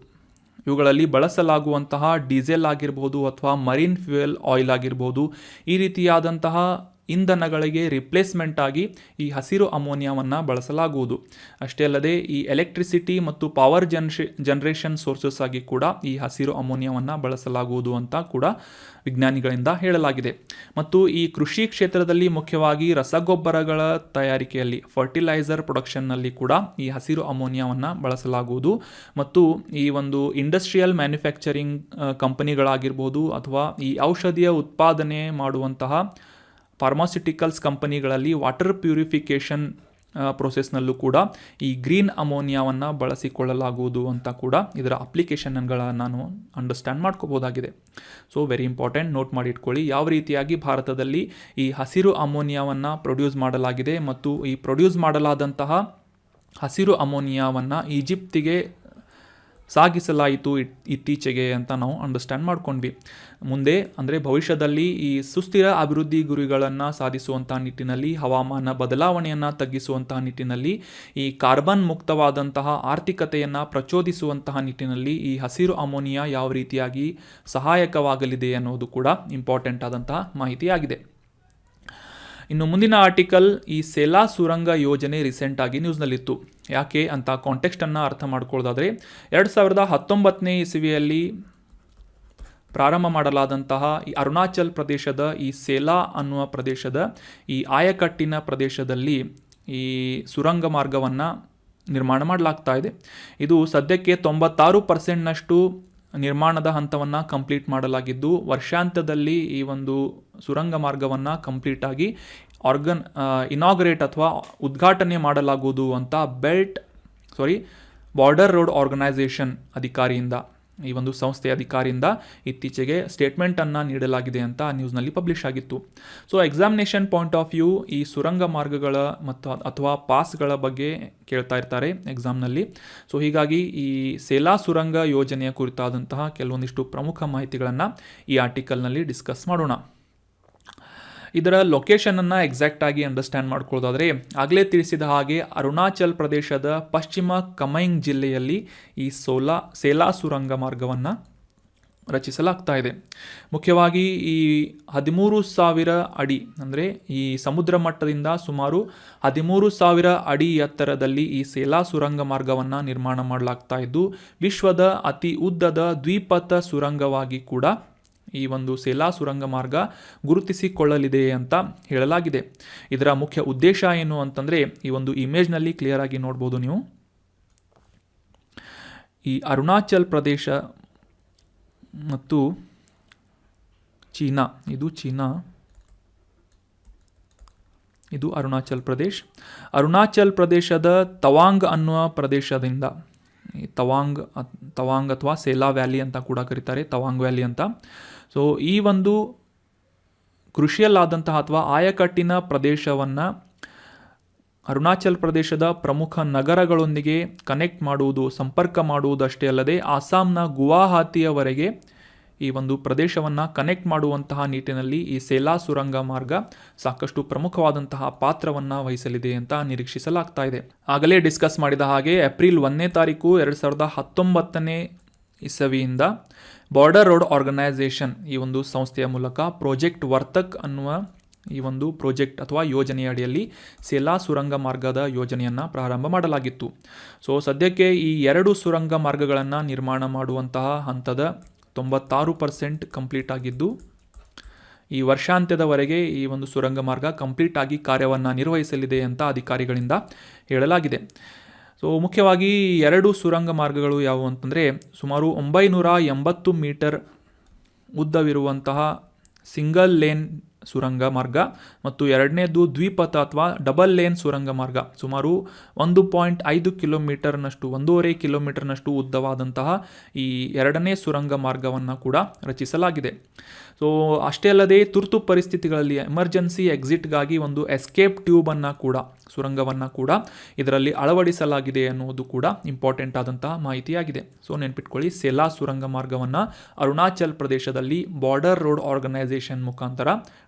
ಇವುಗಳಲ್ಲಿ ಬಳಸಲಾಗುವಂತಹ ಡೀಸೆಲ್ ಆಗಿರ್ಬೋದು ಅಥವಾ ಮರೀನ್ ಫ್ಯೂಯಲ್ ಆಯಿಲ್ ಆಗಿರ್ಬೋದು, ಈ ರೀತಿಯಾದಂತಹ ಇಂಧನಗಳಿಗೆ ರಿಪ್ಲೇಸ್ಮೆಂಟ್ ಆಗಿ ಈ ಹಸಿರು ಅಮೋನಿಯಾವನ್ನು ಬಳಸಲಾಗುವುದು. ಅಷ್ಟೇ ಅಲ್ಲದೆ ಈ ಎಲೆಕ್ಟ್ರಿಸಿಟಿ ಮತ್ತು ಪವರ್ ಜನರೇಷನ್ ಸೋರ್ಸಸ್ ಆಗಿ ಕೂಡ ಈ ಹಸಿರು ಅಮೋನಿಯಾವನ್ನು ಬಳಸಲಾಗುವುದು ಅಂತ ಕೂಡ ವಿಜ್ಞಾನಿಗಳಿಂದ ಹೇಳಲಾಗಿದೆ. ಮತ್ತು ಈ ಕೃಷಿ ಕ್ಷೇತ್ರದಲ್ಲಿ ಮುಖ್ಯವಾಗಿ ರಸಗೊಬ್ಬರಗಳ ತಯಾರಿಕೆಯಲ್ಲಿ, ಫರ್ಟಿಲೈಸರ್ ಪ್ರೊಡಕ್ಷನ್ನಲ್ಲಿ ಕೂಡ ಈ ಹಸಿರು ಅಮೋನಿಯಾವನ್ನು ಬಳಸಲಾಗುವುದು. ಮತ್ತು ಈ ಒಂದು ಇಂಡಸ್ಟ್ರಿಯಲ್ ಮ್ಯಾನುಫ್ಯಾಕ್ಚರಿಂಗ್ ಕಂಪನಿಗಳಾಗಿರ್ಬೋದು ಅಥವಾ ಈ ಔಷಧಿಯ ಉತ್ಪಾದನೆ ಮಾಡುವಂತಹ ಫಾರ್ಮಾಸ್ಯೂಟಿಕಲ್ಸ್ ಕಂಪನಿಗಳಲ್ಲಿ ವಾಟರ್ ಪ್ಯೂರಿಫಿಕೇಷನ್ ಪ್ರೋಸೆಸ್ನಲ್ಲೂ ಕೂಡ ಈ ಗ್ರೀನ್ ಅಮೋನಿಯಾವನ್ನು ಬಳಸಿಕೊಳ್ಳಲಾಗುವುದು ಅಂತ ಕೂಡ ಇದರ ಅಪ್ಲಿಕೇಶನ್ಗಳನ್ನು ನಾನು ಅಂಡರ್ಸ್ಟ್ಯಾಂಡ್ ಮಾಡ್ಕೋಬೋದಾಗಿದೆ. ಸೊ ವೆರಿ ಇಂಪಾರ್ಟೆಂಟ್, ನೋಟ್ ಮಾಡಿ ಇಟ್ಕೊಳ್ಳಿ ಯಾವ ರೀತಿಯಾಗಿ ಭಾರತದಲ್ಲಿ ಈ ಹಸಿರು ಅಮೋನಿಯಾವನ್ನು ಪ್ರೊಡ್ಯೂಸ್ ಮಾಡಲಾಗಿದೆ ಮತ್ತು ಈ ಪ್ರೊಡ್ಯೂಸ್ ಮಾಡಲಾದಂತಹ ಹಸಿರು ಅಮೋನಿಯಾವನ್ನು ಈಜಿಪ್ತಿಗೆ ಸಾಗಿಸಲಾಯಿತು ಇತ್ತೀಚೆಗೆ ಅಂತ ನಾವು ಅಂಡರ್ಸ್ಟ್ಯಾಂಡ್ ಮಾಡ್ಕೊಂಡ್ವಿ. ಮುಂದೆ ಅಂದರೆ ಭವಿಷ್ಯದಲ್ಲಿ ಈ ಸುಸ್ಥಿರ ಅಭಿವೃದ್ಧಿ ಗುರಿಗಳನ್ನು ಸಾಧಿಸುವಂಥ ನಿಟ್ಟಿನಲ್ಲಿ, ಹವಾಮಾನ ಬದಲಾವಣೆಯನ್ನು ತಗ್ಗಿಸುವಂತಹ ನಿಟ್ಟಿನಲ್ಲಿ, ಈ ಕಾರ್ಬನ್ ಮುಕ್ತವಾದಂತಹ ಆರ್ಥಿಕತೆಯನ್ನು ಪ್ರಚೋದಿಸುವಂತಹ ನಿಟ್ಟಿನಲ್ಲಿ ಈ ಹಸಿರು ಅಮೋನಿಯಾ ಯಾವ ರೀತಿಯಾಗಿ ಸಹಾಯಕವಾಗಲಿದೆ ಅನ್ನೋದು ಕೂಡ ಇಂಪಾರ್ಟೆಂಟ್ ಆದಂತಹ ಮಾಹಿತಿಯಾಗಿದೆ. ಇನ್ನು ಮುಂದಿನ ಆರ್ಟಿಕಲ್, ಈ ಸೆಲಾ ಸುರಂಗ ಯೋಜನೆ ರೀಸೆಂಟಾಗಿ ನ್ಯೂಸ್ನಲ್ಲಿತ್ತು. ಯಾಕೆ ಅಂತ ಕಾಂಟೆಕ್ಸ್ಟನ್ನು ಅರ್ಥ ಮಾಡ್ಕೊಳ್ಳೋದಾದರೆ 2019ನೇ ಇಸವಿಯಲ್ಲಿ ಪ್ರಾರಂಭ ಮಾಡಲಾದಂತಹ ಈ ಅರುಣಾಚಲ್ ಪ್ರದೇಶದ ಈ ಸೇಲಾ ಅನ್ನುವ ಪ್ರದೇಶದ ಈ ಆಯಕಟ್ಟಿನ ಪ್ರದೇಶದಲ್ಲಿ ಈ ಸುರಂಗ ಮಾರ್ಗವನ್ನು ನಿರ್ಮಾಣ ಮಾಡಲಾಗ್ತಾ ಇದೆ. ಇದು ಸದ್ಯಕ್ಕೆ 96%ನಷ್ಟು ನಿರ್ಮಾಣದ ಹಂತವನ್ನು ಕಂಪ್ಲೀಟ್ ಮಾಡಲಾಗಿದ್ದು, ವರ್ಷಾಂತ್ಯದಲ್ಲಿ ಈ ಒಂದು ಸುರಂಗ ಮಾರ್ಗವನ್ನು ಕಂಪ್ಲೀಟಾಗಿ ಇನಾಗ್ರೇಟ್ ಅಥವಾ ಉದ್ಘಾಟನೆ ಮಾಡಲಾಗುವುದು ಅಂತ ಬಾರ್ಡರ್ ರೋಡ್ ಆರ್ಗನೈಸೇಷನ್ ಅಧಿಕಾರಿಯಿಂದ, ಈ ಒಂದು ಸಂಸ್ಥೆಯ ಅಧಿಕಾರಿಯಿಂದ ಇತ್ತೀಚೆಗೆ ಸ್ಟೇಟ್ಮೆಂಟನ್ನು ನೀಡಲಾಗಿದೆ ಅಂತ ನ್ಯೂಸ್ನಲ್ಲಿ ಪಬ್ಲಿಷ್ ಆಗಿತ್ತು. So examination point of view ಈ ಸುರಂಗ ಮಾರ್ಗಗಳ ಅಥವಾ ಪಾಸ್ಗಳ ಬಗ್ಗೆ ಕೇಳ್ತಾ ಇರ್ತಾರೆ ಎಕ್ಸಾಮ್ನಲ್ಲಿ. ಸೊ ಹೀಗಾಗಿ ಈ ಸೇಲಾ ಸುರಂಗ ಯೋಜನೆಯ ಕುರಿತಾದಂತಹ ಕೆಲವೊಂದಿಷ್ಟು ಪ್ರಮುಖ ಮಾಹಿತಿಗಳನ್ನು ಈ ಆರ್ಟಿಕಲ್ನಲ್ಲಿ ಡಿಸ್ಕಸ್ ಮಾಡೋಣ. ಇದರ ಲೊಕೇಶನನ್ನು ಎಕ್ಸಾಕ್ಟಾಗಿ ಅಂಡರ್ಸ್ಟ್ಯಾಂಡ್ ಮಾಡ್ಕೊಳ್ಳೋದಾದರೆ, ಆಗಲೇ ತಿಳಿಸಿದ ಹಾಗೆ ಅರುಣಾಚಲ್ ಪ್ರದೇಶದ ಪಶ್ಚಿಮ ಕಮೈಂಗ್ ಜಿಲ್ಲೆಯಲ್ಲಿ ಈ ಸೇಲಾ ಸುರಂಗ ಮಾರ್ಗವನ್ನು ರಚಿಸಲಾಗ್ತಾ ಇದೆ. ಮುಖ್ಯವಾಗಿ ಈ 13,000 ಅಡಿ ಅಂದರೆ ಈ ಸಮುದ್ರ ಮಟ್ಟದಿಂದ ಸುಮಾರು 13,000 ಅಡಿ ಎತ್ತರದಲ್ಲಿ ಈ ಸೇಲಾ ಸುರಂಗ ಮಾರ್ಗವನ್ನು ನಿರ್ಮಾಣ ಮಾಡಲಾಗ್ತಾ ಇದ್ದು, ವಿಶ್ವದ ಅತಿ ಉದ್ದದ ದ್ವಿಪಥ ಸುರಂಗವಾಗಿ ಕೂಡ ಈ ಒಂದು ಸೇಲಾ ಸುರಂಗ ಮಾರ್ಗ ಗುರುತಿಸಿಕೊಳ್ಳಲಿದೆ ಅಂತ ಹೇಳಲಾಗಿದೆ. ಇದರ ಮುಖ್ಯ ಉದ್ದೇಶ ಏನು ಅಂತಂದರೆ, ಈ ಒಂದು ಇಮೇಜ್ನಲ್ಲಿ ಕ್ಲಿಯರ್ ಆಗಿ ನೋಡ್ಬೋದು ನೀವು. ಈ ಅರುಣಾಚಲ್ ಪ್ರದೇಶ ಮತ್ತು ಚೀನಾ, ಇದು ಅರುಣಾಚಲ್ ಪ್ರದೇಶದ ತವಾಂಗ್ ಅನ್ನುವ ಪ್ರದೇಶದಿಂದ, ಈ ತವಾಂಗ್ ಅಥವಾ ಸೇಲಾ ವ್ಯಾಲಿ ಅಂತ ಕೂಡ ಕರೀತಾರೆ, ತವಾಂಗ್ ವ್ಯಾಲಿ ಅಂತ. ಸೊ ಈ ಒಂದು ಕ್ರುಷಿಯಲ್ ಆದಂತಹ ಅಥವಾ ಆಯಕಟ್ಟಿನ ಪ್ರದೇಶವನ್ನು ಅರುಣಾಚಲ್ ಪ್ರದೇಶದ ಪ್ರಮುಖ ನಗರಗಳೊಂದಿಗೆ ಕನೆಕ್ಟ್ ಮಾಡುವುದು, ಸಂಪರ್ಕ ಮಾಡುವುದಷ್ಟೇ ಅಲ್ಲದೆ ಅಸ್ಸಾಂನ ಗುವಾಹತಿಯವರೆಗೆ ಈ ಒಂದು ಪ್ರದೇಶವನ್ನು ಕನೆಕ್ಟ್ ಮಾಡುವಂತಹ ನಿಟ್ಟಿನಲ್ಲಿ ಈ ಸೇಲಾ ಸುರಂಗ ಮಾರ್ಗ ಸಾಕಷ್ಟು ಪ್ರಮುಖವಾದಂತಹ ಪಾತ್ರವನ್ನು ವಹಿಸಲಿದೆ ಅಂತ ನಿರೀಕ್ಷಿಸಲಾಗ್ತಾ ಇದೆ. ಆಗಲೇ ಡಿಸ್ಕಸ್ ಮಾಡಿದ ಹಾಗೆ ಏಪ್ರಿಲ್ 1ನೇ ತಾರೀಕು 2019ನೇ ಇಸವಿಯಿಂದ ಬಾರ್ಡರ್ ರೋಡ್ ಆರ್ಗನೈಸೇಷನ್ ಈ ಒಂದು ಸಂಸ್ಥೆಯ ಮೂಲಕ ಪ್ರಾಜೆಕ್ಟ್ ವರ್ತಕ್ ಅನ್ನುವ ಈ ಒಂದು ಪ್ರಾಜೆಕ್ಟ್ ಅಥವಾ ಯೋಜನೆಯ ಅಡಿಯಲ್ಲಿ ಸೇಲಾ ಸುರಂಗ ಮಾರ್ಗದ ಯೋಜನೆಯನ್ನು ಪ್ರಾರಂಭ ಮಾಡಲಾಗಿತ್ತು. ಸೊ ಸದ್ಯಕ್ಕೆ ಈ 2 ಸುರಂಗ ಮಾರ್ಗಗಳನ್ನು ನಿರ್ಮಾಣ ಮಾಡುವಂತಹ ಹಂತದ 96% ಕಂಪ್ಲೀಟ್ ಆಗಿದ್ದು, ಈ ವರ್ಷಾಂತ್ಯದವರೆಗೆ ಈ ಒಂದು ಸುರಂಗ ಮಾರ್ಗ ಕಂಪ್ಲೀಟ್ ಆಗಿ ಕಾರ್ಯವನ್ನು ನಿರ್ವಹಿಸಲಿದೆ ಅಂತ ಅಧಿಕಾರಿಗಳಿಂದ ಹೇಳಲಾಗಿದೆ. ಸೊ ಮುಖ್ಯವಾಗಿ 2 ಸುರಂಗ ಮಾರ್ಗಗಳು ಯಾವುವು ಅಂತಂದರೆ, ಸುಮಾರು 980 ಮೀಟರ್ ಉದ್ದವಿರುವಂತಹ ಸಿಂಗಲ್ ಲೇನ್ ಸುರಂಗ ಮಾರ್ಗ ಮತ್ತು ಎರಡನೇದು ದ್ವಿಪಥ ಅಥವಾ ಡಬಲ್ ಲೇನ್ ಸುರಂಗ ಮಾರ್ಗ, ಸುಮಾರು 1.5 ಕಿಲೋಮೀಟರ್ನಷ್ಟು 1.5 ಕಿಲೋಮೀಟರ್ನಷ್ಟು ಉದ್ದವಾದಂತಹ ಈ ಎರಡನೇ ಸುರಂಗ ಮಾರ್ಗವನ್ನು ಕೂಡ ರಚಿಸಲಾಗಿದೆ. ಸೊ ಅಷ್ಟೇ ಅಲ್ಲದೆ ತುರ್ತು ಪರಿಸ್ಥಿತಿಗಳಲ್ಲಿ ಎಮರ್ಜೆನ್ಸಿ ಎಕ್ಸಿಟ್ಗಾಗಿ ಒಂದು ಎಸ್ಕೇಪ್ ಟ್ಯೂಬನ್ನು ಕೂಡ, ಸುರಂಗವನ್ನು ಕೂಡ ಇದರಲ್ಲಿ ಅಳವಡಿಸಲಾಗಿದೆ ಅನ್ನುವುದು ಕೂಡ ಇಂಪಾರ್ಟೆಂಟ್ ಆದಂತಹ ಮಾಹಿತಿಯಾಗಿದೆ. ಸೊ ನೆನ್ಪಿಟ್ಕೊಳ್ಳಿ, ಸೇಲಾ ಸುರಂಗ ಮಾರ್ಗವನ್ನು ಅರುಣಾಚಲ್ ಪ್ರದೇಶದಲ್ಲಿ ಬಾರ್ಡರ್ ರೋಡ್ ಆರ್ಗನೈಸೇಷನ್ ಮುಖಾಂತರ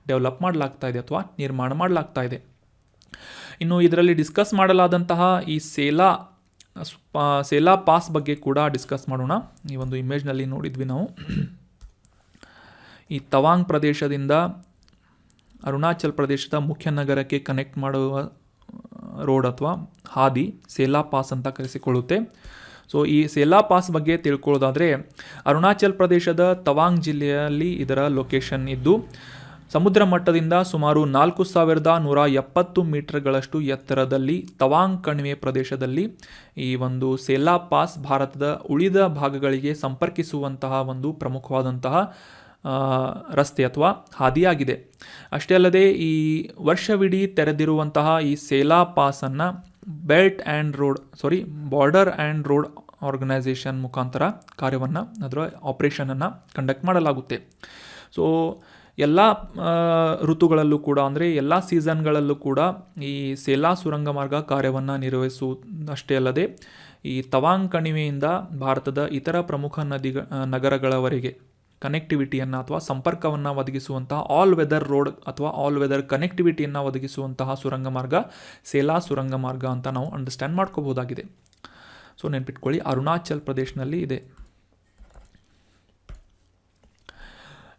ಡೆವಲಪ್ ಮಾಡಲಾಗ್ತಾ ಇದೆ ಅಥವಾ ನಿರ್ಮಾಣ ಮಾಡಲಾಗ್ತಾ ಇದೆ. ಇನ್ನು ಇದರಲ್ಲಿ ಡಿಸ್ಕಸ್ ಮಾಡಲಾದಂತಹ ಈ ಸೇಲಾ ಪಾಸ್ ಬಗ್ಗೆ ಕೂಡ ಡಿಸ್ಕಸ್ ಮಾಡೋಣ. ಈ ಒಂದು ಇಮೇಜ್ನಲ್ಲಿ ನೋಡಿದ್ವಿ ನಾವು. ಈ ತವಾಂಗ್ ಪ್ರದೇಶದಿಂದ ಅರುಣಾಚಲ್ ಪ್ರದೇಶದ ಮುಖ್ಯ ನಗರಕ್ಕೆ ಕನೆಕ್ಟ್ ಮಾಡುವ ರೋಡ್ ಅಥವಾ ಹಾದಿ ಸೇಲಾ ಪಾಸ್ ಅಂತ ಕರೆಸಿಕೊಳ್ಳುತ್ತೆ. ಸೊ ಈ ಸೇಲಾ ಪಾಸ್ ಬಗ್ಗೆ ತಿಳ್ಕೊಳ್ಳೋದಾದರೆ, ಅರುಣಾಚಲ್ ಪ್ರದೇಶದ ತವಾಂಗ್ ಜಿಲ್ಲೆಯಲ್ಲಿ ಇದರ ಲೊಕೇಶನ್ ಇದ್ದು, ಸಮುದ್ರ ಮಟ್ಟದಿಂದ ಸುಮಾರು 4,170 ಮೀಟರ್ಗಳಷ್ಟು ಎತ್ತರದಲ್ಲಿ ತವಾಂಗ್ ಕಣಿವೆ ಪ್ರದೇಶದಲ್ಲಿ ಈ ಒಂದು ಸೇಲಾ ಪಾಸ್ ಭಾರತದ ಉಳಿದ ಭಾಗಗಳಿಗೆ ಸಂಪರ್ಕಿಸುವಂತಹ ಒಂದು ಪ್ರಮುಖವಾದಂತಹ ರಸ್ತೆ ಅಥವಾ ಹಾದಿಯಾಗಿದೆ. ಅಷ್ಟೇ ಅಲ್ಲದೆ ಈ ವರ್ಷವಿಡೀ ತೆರೆದಿರುವಂತಹ ಈ Sela ಪಾಸನ್ನು border and road organisation ಮುಖಾಂತರ ಕಾರ್ಯವನ್ನು, ಅದರ ಆಪರೇಷನನ್ನು ಕಂಡಕ್ಟ್ ಮಾಡಲಾಗುತ್ತೆ. ಸೊ ಎಲ್ಲ ಋತುಗಳಲ್ಲೂ ಕೂಡ, ಅಂದರೆ ಎಲ್ಲ ಸೀಸನ್ಗಳಲ್ಲೂ ಕೂಡ ಈ ಸೇಲಾ ಸುರಂಗ ಮಾರ್ಗ ಕಾರ್ಯವನ್ನು ನಿರ್ವಹಿಸುವುದಷ್ಟೇ ಅಲ್ಲದೆ ಈ ತವಾಂಗ್ ಕಣಿವೆಯಿಂದ ಭಾರತದ ಇತರ ಪ್ರಮುಖ ನಗರಗಳವರೆಗೆ ಕನೆಕ್ಟಿವಿಟಿಯನ್ನು ಅಥವಾ ಸಂಪರ್ಕವನ್ನು ಒದಗಿಸುವಂತಹ ಆಲ್ ವೆದರ್ ರೋಡ್ ಅಥವಾ ಆಲ್ ವೆದರ್ ಕನೆಕ್ಟಿವಿಟಿಯನ್ನು ಒದಗಿಸುವಂತಹ ಸುರಂಗ ಮಾರ್ಗ ಸೇಲಾ ಸುರಂಗ ಮಾರ್ಗ ಅಂತ ನಾವು ಅಂಡರ್ಸ್ಟ್ಯಾಂಡ್ ಮಾಡ್ಕೋಬಹುದಾಗಿದೆ. ಸೊ ನೆನ್ಪಿಟ್ಕೊಳ್ಳಿ, ಅರುಣಾಚಲ್ ಪ್ರದೇಶನಲ್ಲಿ ಇದೆ.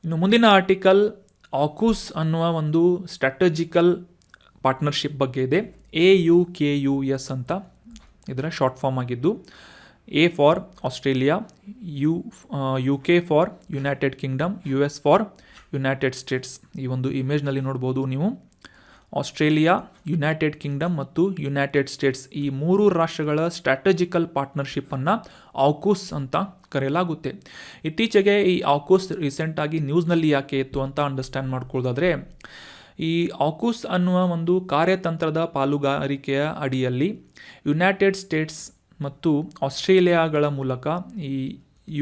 ಇನ್ನು ಮುಂದಿನ ಆರ್ಟಿಕಲ್ ಆಕೂಸ್ ಅನ್ನುವ ಒಂದು ಸ್ಟ್ರಾಟಜಿಕಲ್ ಪಾರ್ಟ್ನರ್ಶಿಪ್ ಬಗ್ಗೆ ಇದೆ. AUKUS ಅಂತ ಇದರ ಶಾರ್ಟ್ ಫಾರ್ಮ್ ಆಗಿದ್ದು. A for Australia, UK for United Kingdom, US for United States. ಈ ಒಂದು ಇಮೇಜ್ನಲ್ಲಿ ನೋಡ್ಬೋದು ನೀವು. ಆಸ್ಟ್ರೇಲಿಯಾ, ಯುನೈಟೆಡ್ ಕಿಂಗ್ಡಮ್ ಮತ್ತು ಯುನೈಟೆಡ್ ಸ್ಟೇಟ್ಸ್ ಈ 3 ರಾಷ್ಟ್ರಗಳ ಸ್ಟ್ರಾಟಜಿಕಲ್ ಪಾರ್ಟ್ನರ್ಶಿಪ್ಪನ್ನು ಆಕೂಸ್ ಅಂತ ಕರೆಯಲಾಗುತ್ತೆ. ಇತ್ತೀಚೆಗೆ ಈ ಆಕೂಸ್ ರೀಸೆಂಟಾಗಿ ನ್ಯೂಸ್ನಲ್ಲಿ ಯಾಕೆ ಇತ್ತು ಅಂತ ಅಂಡರ್ಸ್ಟ್ಯಾಂಡ್ ಮಾಡ್ಕೊಳ್ಳೋದಾದರೆ, ಈ ಆಕೂಸ್ ಅನ್ನುವ ಒಂದು ಕಾರ್ಯತಂತ್ರದ ಪಾಲುಗಾರಿಕೆಯ ಅಡಿಯಲ್ಲಿ ಯುನೈಟೆಡ್ ಸ್ಟೇಟ್ಸ್ ಮತ್ತು ಆಸ್ಟ್ರೇಲಿಯಾಗಳ ಮೂಲಕ ಈ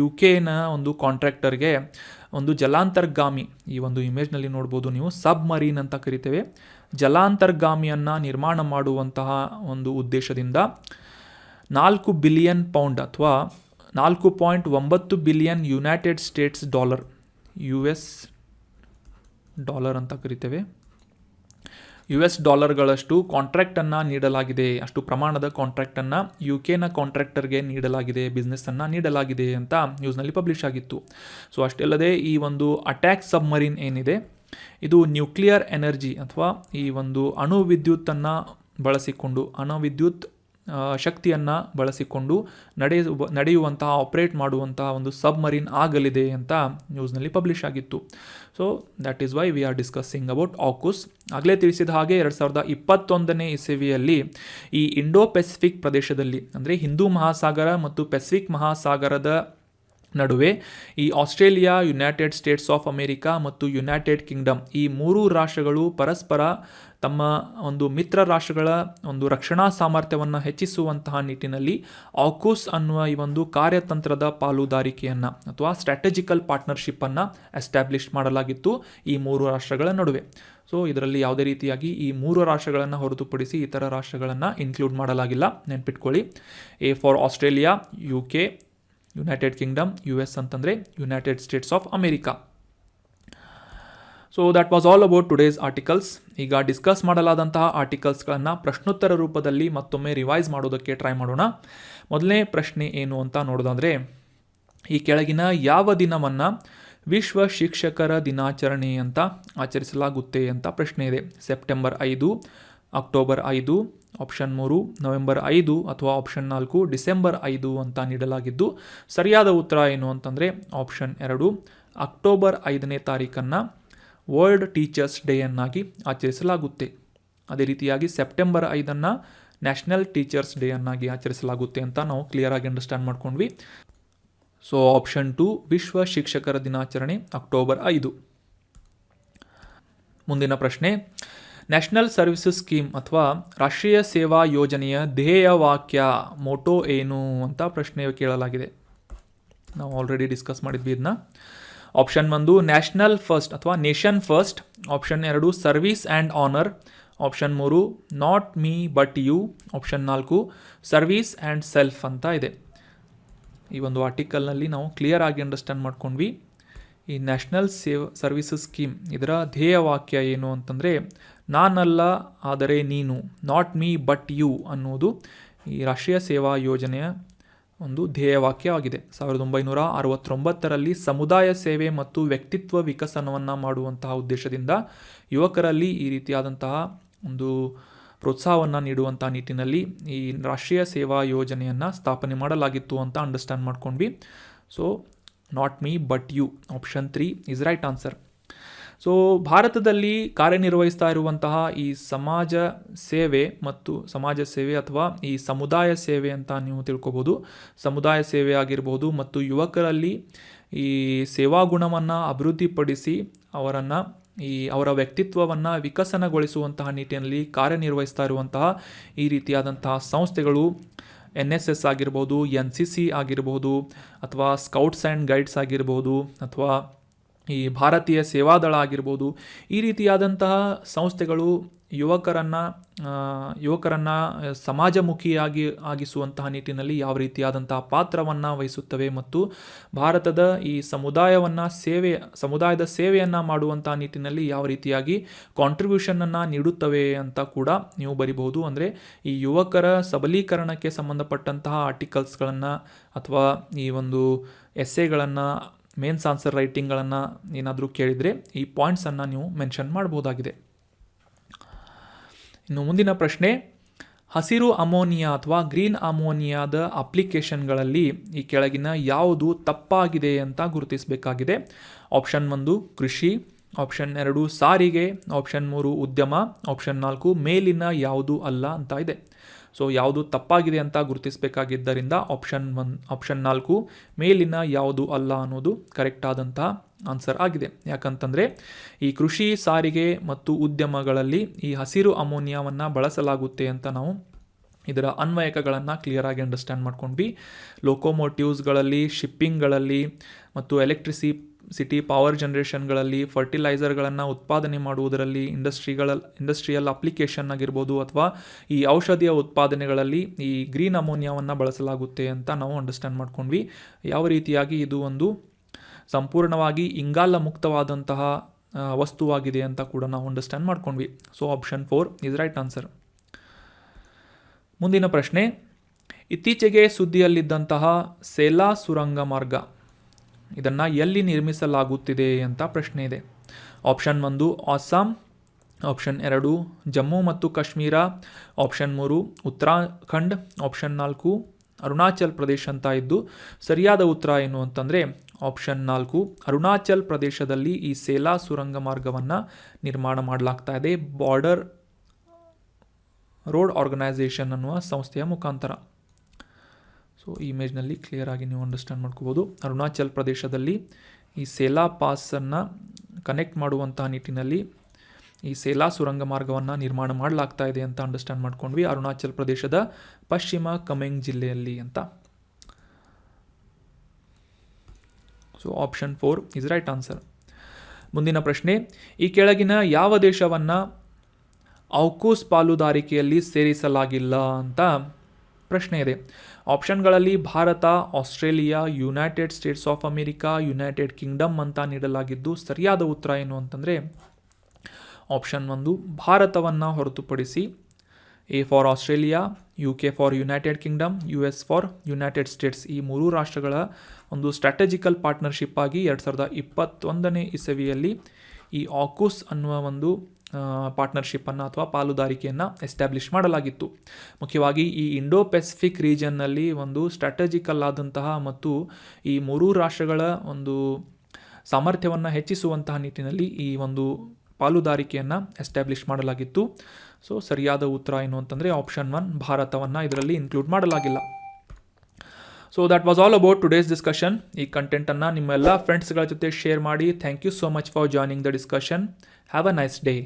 UK ಒಂದು ಕಾಂಟ್ರಾಕ್ಟರ್ಗೆ ಒಂದು ಜಲಾಂತರ್ಗಾಮಿ, ಈ ಒಂದು ಇಮೇಜ್ನಲ್ಲಿ ನೋಡ್ಬೋದು ನೀವು, ಸಬ್ಮರೀನ್ ಅಂತ ಕರಿತೇವೆ, ಜಲಾಂತರ್ಗಾಮಿಯನ್ನು ನಿರ್ಮಾಣ ಮಾಡುವಂತಹ ಒಂದು ಉದ್ದೇಶದಿಂದ 4 ಬಿಲಿಯನ್ ಪೌಂಡ್ ಅಥವಾ 4.9 billion United States dollar, US dollar ಅಂತ ಕರಿತೇವೆ, US ಡಾಲರ್ಗಳಷ್ಟು ಕಾಂಟ್ರಾಕ್ಟನ್ನು ನೀಡಲಾಗಿದೆ, ಅಷ್ಟು ಪ್ರಮಾಣದ ಕಾಂಟ್ರಾಕ್ಟನ್ನು UK ಕಾಂಟ್ರಾಕ್ಟರ್ಗೆ ನೀಡಲಾಗಿದೆ, ಬಿಸ್ನೆಸ್ಸನ್ನು ನೀಡಲಾಗಿದೆ ಅಂತ ನ್ಯೂಸ್ನಲ್ಲಿ ಪಬ್ಲಿಷ್ ಆಗಿತ್ತು. ಸೊ ಅಷ್ಟೇ ಈ ಒಂದು ಅಟ್ಯಾಕ್ ಸಬ್ಮರೀನ್ ಏನಿದೆ, ಇದು ನ್ಯೂಕ್ಲಿಯರ್ ಎನರ್ಜಿ ಅಥವಾ ಈ ಒಂದು ಅಣುವಿದ್ಯುತ್ತನ್ನು ಬಳಸಿಕೊಂಡು, ಅಣುವಿದ್ಯುತ್ ಶಕ್ತಿಯನ್ನು ಬಳಸಿಕೊಂಡು ನಡೆಯುವಂತಹ, ಆಪರೇಟ್ ಮಾಡುವಂತಹ ಒಂದು ಸಬ್ಮರೀನ್ ಆಗಲಿದೆ ಅಂತ ನ್ಯೂಸ್ನಲ್ಲಿ ಪಬ್ಲಿಷ್ ಆಗಿತ್ತು. So that is why we are discussing about AUKUS. ಆಗಲೇ ತಿಳಿಸಿದ ಹಾಗೆ 2021ನೇ ಇಸವಿಯಲ್ಲಿ ಈ ಇಂಡೋ ಪೆಸಿಫಿಕ್ ಪ್ರದೇಶದಲ್ಲಿ, ಅಂದರೆ ಹಿಂದೂ ಮಹಾಸಾಗರ ಮತ್ತು ಪೆಸಿಫಿಕ್ ಮಹಾಸಾಗರದ ನಡುವೆ ಈ Australia, United States of America ಮತ್ತು ಯುನೈಟೆಡ್ ಕಿಂಗ್ಡಮ್ ಈ 3 ರಾಷ್ಟ್ರಗಳು ಪರಸ್ಪರ ತಮ್ಮ ಒಂದು ಮಿತ್ರ ರಾಷ್ಟ್ರಗಳ ಒಂದು ರಕ್ಷಣಾ ಸಾಮರ್ಥ್ಯವನ್ನು ಹೆಚ್ಚಿಸುವಂತಹ ನಿಟ್ಟಿನಲ್ಲಿ ಆಕೂಸ್ ಅನ್ನುವ ಈ ಒಂದು ಕಾರ್ಯತಂತ್ರದ ಪಾಲುದಾರಿಕೆಯನ್ನು ಅಥವಾ ಸ್ಟ್ರಾಟಜಿಕಲ್ ಪಾರ್ಟ್ನರ್ಶಿಪ್ಪನ್ನು ಎಸ್ಟಾಬ್ಲಿಷ್ ಮಾಡಲಾಗಿತ್ತು ಈ 3 ರಾಷ್ಟ್ರಗಳ ನಡುವೆ. ಸೊ ಇದರಲ್ಲಿ ಯಾವುದೇ ರೀತಿಯಾಗಿ ಈ 3 ರಾಷ್ಟ್ರಗಳನ್ನು ಹೊರತುಪಡಿಸಿ ಇತರ ರಾಷ್ಟ್ರಗಳನ್ನು ಇನ್ಕ್ಲೂಡ್ ಮಾಡಲಾಗಿಲ್ಲ, ನೆನ್ಪಿಟ್ಕೊಳ್ಳಿ. A for Australia, UK, United Kingdom, US ಅಂತಂದರೆ United States of America. So that was all about today's articles. ಈಗ ಡಿಸ್ಕಸ್ ಮಾಡಲಾದಂತಹ ಆರ್ಟಿಕಲ್ಸ್ಗಳನ್ನು ಪ್ರಶ್ನೋತ್ತರ ರೂಪದಲ್ಲಿ ಮತ್ತೊಮ್ಮೆ ರಿವೈಸ್ ಮಾಡೋದಕ್ಕೆ ಟ್ರೈ ಮಾಡೋಣ. ಮೊದಲನೇ ಪ್ರಶ್ನೆ ಏನು ಅಂತ ನೋಡೋದಾದರೆ, ಈ ಕೆಳಗಿನ ಯಾವ ದಿನವನ್ನು ವಿಶ್ವ ಶಿಕ್ಷಕರ ದಿನಾಚರಣೆ ಅಂತ ಆಚರಿಸಲಾಗುತ್ತೆ ಅಂತ ಪ್ರಶ್ನೆ ಇದೆ. ಸೆಪ್ಟೆಂಬರ್ 5, ಅಕ್ಟೋಬರ್ 5, ಆಪ್ಷನ್ 3 ನವೆಂಬರ್ 5 ಅಥವಾ ಆಪ್ಷನ್ 4 ಡಿಸೆಂಬರ್ 5 ಅಂತ ನೀಡಲಾಗಿದ್ದು, ಸರಿಯಾದ ಉತ್ತರ ಏನು ಅಂತಂದರೆ ಆಪ್ಷನ್ 2 ಅಕ್ಟೋಬರ್ 5ನೇ ತಾರೀಕನ್ನು ವರ್ಲ್ಡ್ ಟೀಚರ್ಸ್ ಡೇ ಅನ್ನಾಗಿ ಆಚರಿಸಲಾಗುತ್ತೆ. ಅದೇ ರೀತಿಯಾಗಿ ಸೆಪ್ಟೆಂಬರ್ 5 ನ್ಯಾಷನಲ್ ಟೀಚರ್ಸ್ ಡೇ ಅನ್ನಾಗಿ ಆಚರಿಸಲಾಗುತ್ತೆ ಅಂತ ನಾವು ಕ್ಲಿಯರ್ ಆಗಿ ಅಂಡರ್ಸ್ಟ್ಯಾಂಡ್ ಮಾಡ್ಕೊಂಡ್ವಿ. ಸೊ ಆಪ್ಷನ್ 2 ವಿಶ್ವ ಶಿಕ್ಷಕರ ದಿನಾಚರಣೆ ಅಕ್ಟೋಬರ್ 5. ಮುಂದಿನ ಪ್ರಶ್ನೆ, ನ್ಯಾಷನಲ್ ಸರ್ವಿಸಸ್ ಸ್ಕೀಮ್ ಅಥವಾ ರಾಷ್ಟ್ರೀಯ ಸೇವಾ ಯೋಜನೆಯ ಧ್ಯೇಯ ವಾಕ್ಯ ಮೋಟೋ ಏನು ಅಂತ ಪ್ರಶ್ನೆ ಕೇಳಲಾಗಿದೆ. ನಾವು ಆಲ್ರೆಡಿ ಡಿಸ್ಕಸ್ ಮಾಡಿದ್ವಿ ಇದನ್ನ. ಆಪ್ಷನ್ 1 ನ್ಯಾಷನಲ್ ಫಸ್ಟ್ ಅಥವಾ nation first, option 2 service and honour, option 3 not me but you, option 4 service and self ಅಂತ ಇದೆ. ಈ ಒಂದು ಆರ್ಟಿಕಲ್ನಲ್ಲಿ ನಾವು ಕ್ಲಿಯರ್ ಆಗಿ ಅಂಡರ್ಸ್ಟ್ಯಾಂಡ್ ಮಾಡ್ಕೊಂಡ್ವಿ. ಈ ನ್ಯಾಷನಲ್ ಸರ್ವಿಸಸ್ ಸ್ಕೀಮ್ ಇದರ ಧ್ಯೇಯ ವಾಕ್ಯ ಏನು ಅಂತಂದರೆ, ನಾನಲ್ಲ ಆದರೆ ನೀನು, ನಾಟ್ ಮೀ ಬಟ್ ಯು ಅನ್ನೋದು ಈ ರಾಷ್ಟ್ರೀಯ ಸೇವಾ ಯೋಜನೆಯ ಒಂದು ಧ್ಯೇಯವಾಕ್ಯವಾಗಿದೆ. 1969ರಲ್ಲಿ ಸಮುದಾಯ ಸೇವೆ ಮತ್ತು ವ್ಯಕ್ತಿತ್ವ ವಿಕಸನವನ್ನು ಮಾಡುವಂತಹ ಉದ್ದೇಶದಿಂದ ಯುವಕರಲ್ಲಿ ಈ ರೀತಿಯಾದಂತಹ ಒಂದು ಪ್ರೋತ್ಸಾಹವನ್ನು ನೀಡುವಂಥ ನಿಟ್ಟಿನಲ್ಲಿ ಈ ರಾಷ್ಟ್ರೀಯ ಸೇವಾ ಯೋಜನೆಯನ್ನು ಸ್ಥಾಪನೆ ಮಾಡಲಾಗಿತ್ತು ಅಂತ ಅಂಡರ್ಸ್ಟ್ಯಾಂಡ್ ಮಾಡ್ಕೊಂಡ್ವಿ. So not me but you, option 3 is right answer. So ಭಾರತದಲ್ಲಿ ಕಾರ್ಯನಿರ್ವಹಿಸ್ತಾ ಇರುವಂತಹ ಈ ಸಮಾಜ ಸೇವೆ ಮತ್ತು ಸಮಾಜ ಸೇವೆ ಅಥವಾ ಈ ಸಮುದಾಯ ಸೇವೆ ಅಂತ ನೀವು ತಿಳ್ಕೊಬೋದು. ಸಮುದಾಯ ಸೇವೆ ಆಗಿರ್ಬೋದು ಮತ್ತು ಯುವಕರಲ್ಲಿ ಈ ಸೇವಾ ಗುಣವನ್ನು ಅಭಿವೃದ್ಧಿಪಡಿಸಿ ಅವರ ವ್ಯಕ್ತಿತ್ವವನ್ನು ವಿಕಸನಗೊಳಿಸುವಂತಹ ನಿಟ್ಟಿನಲ್ಲಿ ಕಾರ್ಯನಿರ್ವಹಿಸ್ತಾ ಇರುವಂತಹ ಈ ರೀತಿಯಾದಂತಹ ಸಂಸ್ಥೆಗಳು NSS ಆಗಿರ್ಬೋದು, NCC ಆಗಿರ್ಬೋದು, ಅಥವಾ ಸ್ಕೌಟ್ಸ್ ಆ್ಯಂಡ್ ಗೈಡ್ಸ್ ಆಗಿರ್ಬೋದು, ಅಥವಾ ಈ ಭಾರತೀಯ ಸೇವಾದಳ ಆಗಿರ್ಬೋದು. ಈ ರೀತಿಯಾದಂತಹ ಸಂಸ್ಥೆಗಳು ಯುವಕರನ್ನು ಆಗಿಸುವಂತಹ ನಿಟ್ಟಿನಲ್ಲಿ ಯಾವ ರೀತಿಯಾದಂತಹ ಪಾತ್ರವನ್ನು ವಹಿಸುತ್ತವೆ ಮತ್ತು ಭಾರತದ ಈ ಸಮುದಾಯದ ಸೇವೆಯನ್ನು ಮಾಡುವಂತಹ ನಿಟ್ಟಿನಲ್ಲಿ ಯಾವ ರೀತಿಯಾಗಿ ಕಾಂಟ್ರಿಬ್ಯೂಷನನ್ನು ನೀಡುತ್ತವೆ ಅಂತ ಕೂಡ ನೀವು ಬರಿಬಹುದು. ಅಂದರೆ ಈ ಯುವಕರ ಸಬಲೀಕರಣಕ್ಕೆ ಸಂಬಂಧಪಟ್ಟಂತಹ ಆರ್ಟಿಕಲ್ಸ್ಗಳನ್ನು ಅಥವಾ ಈ ಒಂದು ಎಸ್ಸೆಗಳನ್ನು, ಮೇನ್ಸ್ ಆನ್ಸರ್ ರೈಟಿಂಗ್ಗಳನ್ನು ಏನಾದರೂ ಕೇಳಿದರೆ ಈ ಪಾಯಿಂಟ್ಸನ್ನು ನೀವು ಮೆನ್ಷನ್ ಮಾಡ್ಬೋದಾಗಿದೆ. ಇನ್ನು ಮುಂದಿನ ಪ್ರಶ್ನೆ, ಹಸಿರು ಅಮೋನಿಯಾ ಅಥವಾ ಗ್ರೀನ್ ಅಮೋನಿಯಾದ ಅಪ್ಲಿಕೇಶನ್ಗಳಲ್ಲಿ ಈ ಕೆಳಗಿನ ಯಾವುದು ತಪ್ಪಾಗಿದೆ ಅಂತ ಗುರುತಿಸಬೇಕಾಗಿದೆ. ಆಪ್ಷನ್ 1 ಕೃಷಿ, ಆಪ್ಷನ್ 2 ಸಾರಿಗೆ, ಆಪ್ಷನ್ 3 ಉದ್ಯಮ, ಆಪ್ಷನ್ 4 ಮೇಲಿನ ಯಾವುದು ಅಲ್ಲ ಅಂತ ಇದೆ. ಸೊ ಯಾವುದು ತಪ್ಪಾಗಿದೆ ಅಂತ ಗುರುತಿಸಬೇಕಾಗಿದ್ದರಿಂದ ಆಪ್ಷನ್ 4 ಮೇಲಿನ ಯಾವುದು ಅಲ್ಲ ಅನ್ನೋದು ಕರೆಕ್ಟ್ ಆದಂತಹ ಆನ್ಸರ್ ಆಗಿದೆ. ಯಾಕಂತಂದರೆ ಈ ಕೃಷಿ, ಸಾರಿಗೆ ಮತ್ತು ಉದ್ಯಮಗಳಲ್ಲಿ ಈ ಹಸಿರು ಅಮೋನಿಯಾವನ್ನು ಬಳಸಲಾಗುತ್ತೆ ಅಂತ ನಾವು ಇದರ ಅನ್ವಯಕಗಳನ್ನು ಕ್ಲಿಯರಾಗಿ ಅಂಡರ್ಸ್ಟ್ಯಾಂಡ್ ಮಾಡ್ಕೊಂಡ್ವಿ. ಲೋಕೋಮೋಟಿವ್ಸ್ಗಳಲ್ಲಿ, ಶಿಪ್ಪಿಂಗ್ಗಳಲ್ಲಿ ಮತ್ತು ಎಲೆಕ್ಟ್ರಿಸಿಟಿ ಪವರ್ ಜನರೇಷನ್ಗಳಲ್ಲಿ, ಫರ್ಟಿಲೈಸರ್ಗಳನ್ನು ಉತ್ಪಾದನೆ ಮಾಡುವುದರಲ್ಲಿ, ಇಂಡಸ್ಟ್ರಿಯಲ್ ಅಪ್ಲಿಕೇಶನ್ ಆಗಿರ್ಬೋದು ಅಥವಾ ಈ ಔಷಧಿಯ ಉತ್ಪಾದನೆಗಳಲ್ಲಿ ಈ ಗ್ರೀನ್ ಅಮೋನಿಯಾವನ್ನು ಬಳಸಲಾಗುತ್ತೆ ಅಂತ ನಾವು ಅಂಡರ್ಸ್ಟ್ಯಾಂಡ್ ಮಾಡ್ಕೊಂಡ್ವಿ. ಯಾವ ರೀತಿಯಾಗಿ ಇದು ಒಂದು ಸಂಪೂರ್ಣವಾಗಿ ಇಂಗಾಲ ಮುಕ್ತವಾದಂತಹ ವಸ್ತುವಾಗಿದೆ ಅಂತ ಕೂಡ ನಾವು ಅಂಡರ್ಸ್ಟ್ಯಾಂಡ್ ಮಾಡ್ಕೊಂಡ್ವಿ. So option 4 is right answer. ಮುಂದಿನ ಪ್ರಶ್ನೆ, ಇತ್ತೀಚೆಗೆ ಸುದ್ದಿಯಲ್ಲಿದ್ದಂತಹ ಸೇಲಾ ಸುರಂಗ ಮಾರ್ಗ ಇದನ್ನು ಎಲ್ಲಿ ನಿರ್ಮಿಸಲಾಗುತ್ತಿದೆ ಅಂತ ಪ್ರಶ್ನೆ ಇದೆ. ಆಪ್ಷನ್ 1 ಅಸ್ಸಾಂ, ಆಪ್ಷನ್ 2 ಜಮ್ಮು ಮತ್ತು ಕಾಶ್ಮೀರ, ಆಪ್ಷನ್ 3 ಉತ್ತರಾಖಂಡ್, ಆಪ್ಷನ್ 4 ಅರುಣಾಚಲ್ ಪ್ರದೇಶ ಅಂತ ಇದ್ದು ಸರಿಯಾದ ಉತ್ತರ ಏನು ಅಂತಂದರೆ ಆಪ್ಷನ್ 4 ಅರುಣಾಚಲ್ ಪ್ರದೇಶದಲ್ಲಿ ಈ ಸೇಲಾ ಸುರಂಗ ಮಾರ್ಗವನ್ನು ನಿರ್ಮಾಣ ಮಾಡಲಾಗ್ತಾ ಇದೆ ಬಾರ್ಡರ್ ರೋಡ್ ಆರ್ಗನೈಸೇಷನ್ ಅನ್ನುವ ಸಂಸ್ಥೆಯ ಮುಖಾಂತರ. ಸೊ ಈ ಇಮೇಜ್ನಲ್ಲಿ ಕ್ಲಿಯರ್ ಆಗಿ ನೀವು ಅಂಡರ್ಸ್ಟ್ಯಾಂಡ್ ಮಾಡ್ಕೋಬೋದು. ಅರುಣಾಚಲ್ ಪ್ರದೇಶದಲ್ಲಿ ಈ ಸೇಲಾ ಪಾಸನ್ನು ಕನೆಕ್ಟ್ ಮಾಡುವಂತಹ ನಿಟ್ಟಿನಲ್ಲಿ ಈ ಸೇಲಾ ಸುರಂಗ ಮಾರ್ಗವನ್ನು ನಿರ್ಮಾಣ ಮಾಡಲಾಗ್ತಾ ಇದೆ ಅಂತ ಅಂಡರ್ಸ್ಟ್ಯಾಂಡ್ ಮಾಡ್ಕೊಂಡ್ವಿ. ಅರುಣಾಚಲ್ ಪ್ರದೇಶದ ಪಶ್ಚಿಮ ಕಮೆಂಗ್ ಜಿಲ್ಲೆಯಲ್ಲಿ ಅಂತ. So option 4 is right answer. ಮುಂದಿನ ಪ್ರಶ್ನೆ, ಈ ಕೆಳಗಿನ ಯಾವ ದೇಶವನ್ನು ಔಕೂಸ್ ಪಾಲುದಾರಿಕೆಯಲ್ಲಿ ಸೇರಿಸಲಾಗಿಲ್ಲ ಅಂತ ಪ್ರಶ್ನೆ ಇದೆ. ಆಪ್ಷನ್ಗಳಲ್ಲಿ Bharat, Australia, United States of America, United Kingdom ಅಂತ ನೀಡಲಾಗಿದ್ದು ಸರಿಯಾದ ಉತ್ತರ ಏನು ಅಂತಂದರೆ ಆಪ್ಷನ್ 1 ಭಾರತವನ್ನು ಹೊರತುಪಡಿಸಿ A for Australia, UK for United Kingdom, US for United States ಈ 3 ರಾಷ್ಟ್ರಗಳ ಒಂದು ಸ್ಟ್ರಾಟಜಿಕಲ್ ಪಾರ್ಟ್ನರ್ಶಿಪ್ ಆಗಿ 2021ನೇ ಇಸವಿಯಲ್ಲಿ ಈ ಆಕೂಸ್ ಅನ್ನುವ ಒಂದು ಪಾರ್ಟ್ನರ್ಶಿಪ್ಪನ್ನು ಅಥವಾ ಪಾಲುದಾರಿಕೆಯನ್ನು ಎಸ್ಟಾಬ್ಲಿಷ್ ಮಾಡಲಾಗಿತ್ತು. ಮುಖ್ಯವಾಗಿ ಈ ಇಂಡೋ ಪೆಸಿಫಿಕ್ ರೀಜನ್ನಲ್ಲಿ ಒಂದು ಸ್ಟ್ರಾಟಜಿಕಲ್ ಆದಂತಹ ಮತ್ತು ಈ 3 ರಾಷ್ಟ್ರಗಳ ಒಂದು ಸಾಮರ್ಥ್ಯವನ್ನು ಹೆಚ್ಚಿಸುವಂತಹ ನಿಟ್ಟಿನಲ್ಲಿ ಈ ಒಂದು ಪಾಲುದಾರಿಕೆಯನ್ನು ಎಸ್ಟಾಬ್ಲಿಷ್ ಮಾಡಲಾಗಿತ್ತು. ಸೊ ಸರಿಯಾದ ಉತ್ತರ ಏನು ಅಂತಂದರೆ ಆಪ್ಷನ್ 1 ಭಾರತವನ್ನು ಇದರಲ್ಲಿ ಇನ್ಕ್ಲೂಡ್ ಮಾಡಲಾಗಿಲ್ಲ. So that was all about today's discussion. ಈ ಕಂಟೆಂಟನ್ನು ನಿಮ್ಮ ಎಲ್ಲ ಫ್ರೆಂಡ್ಸ್ಗಳ ಜೊತೆ ಶೇರ್ ಮಾಡಿ. Thank you so much for joining the discussion. Have a nice day.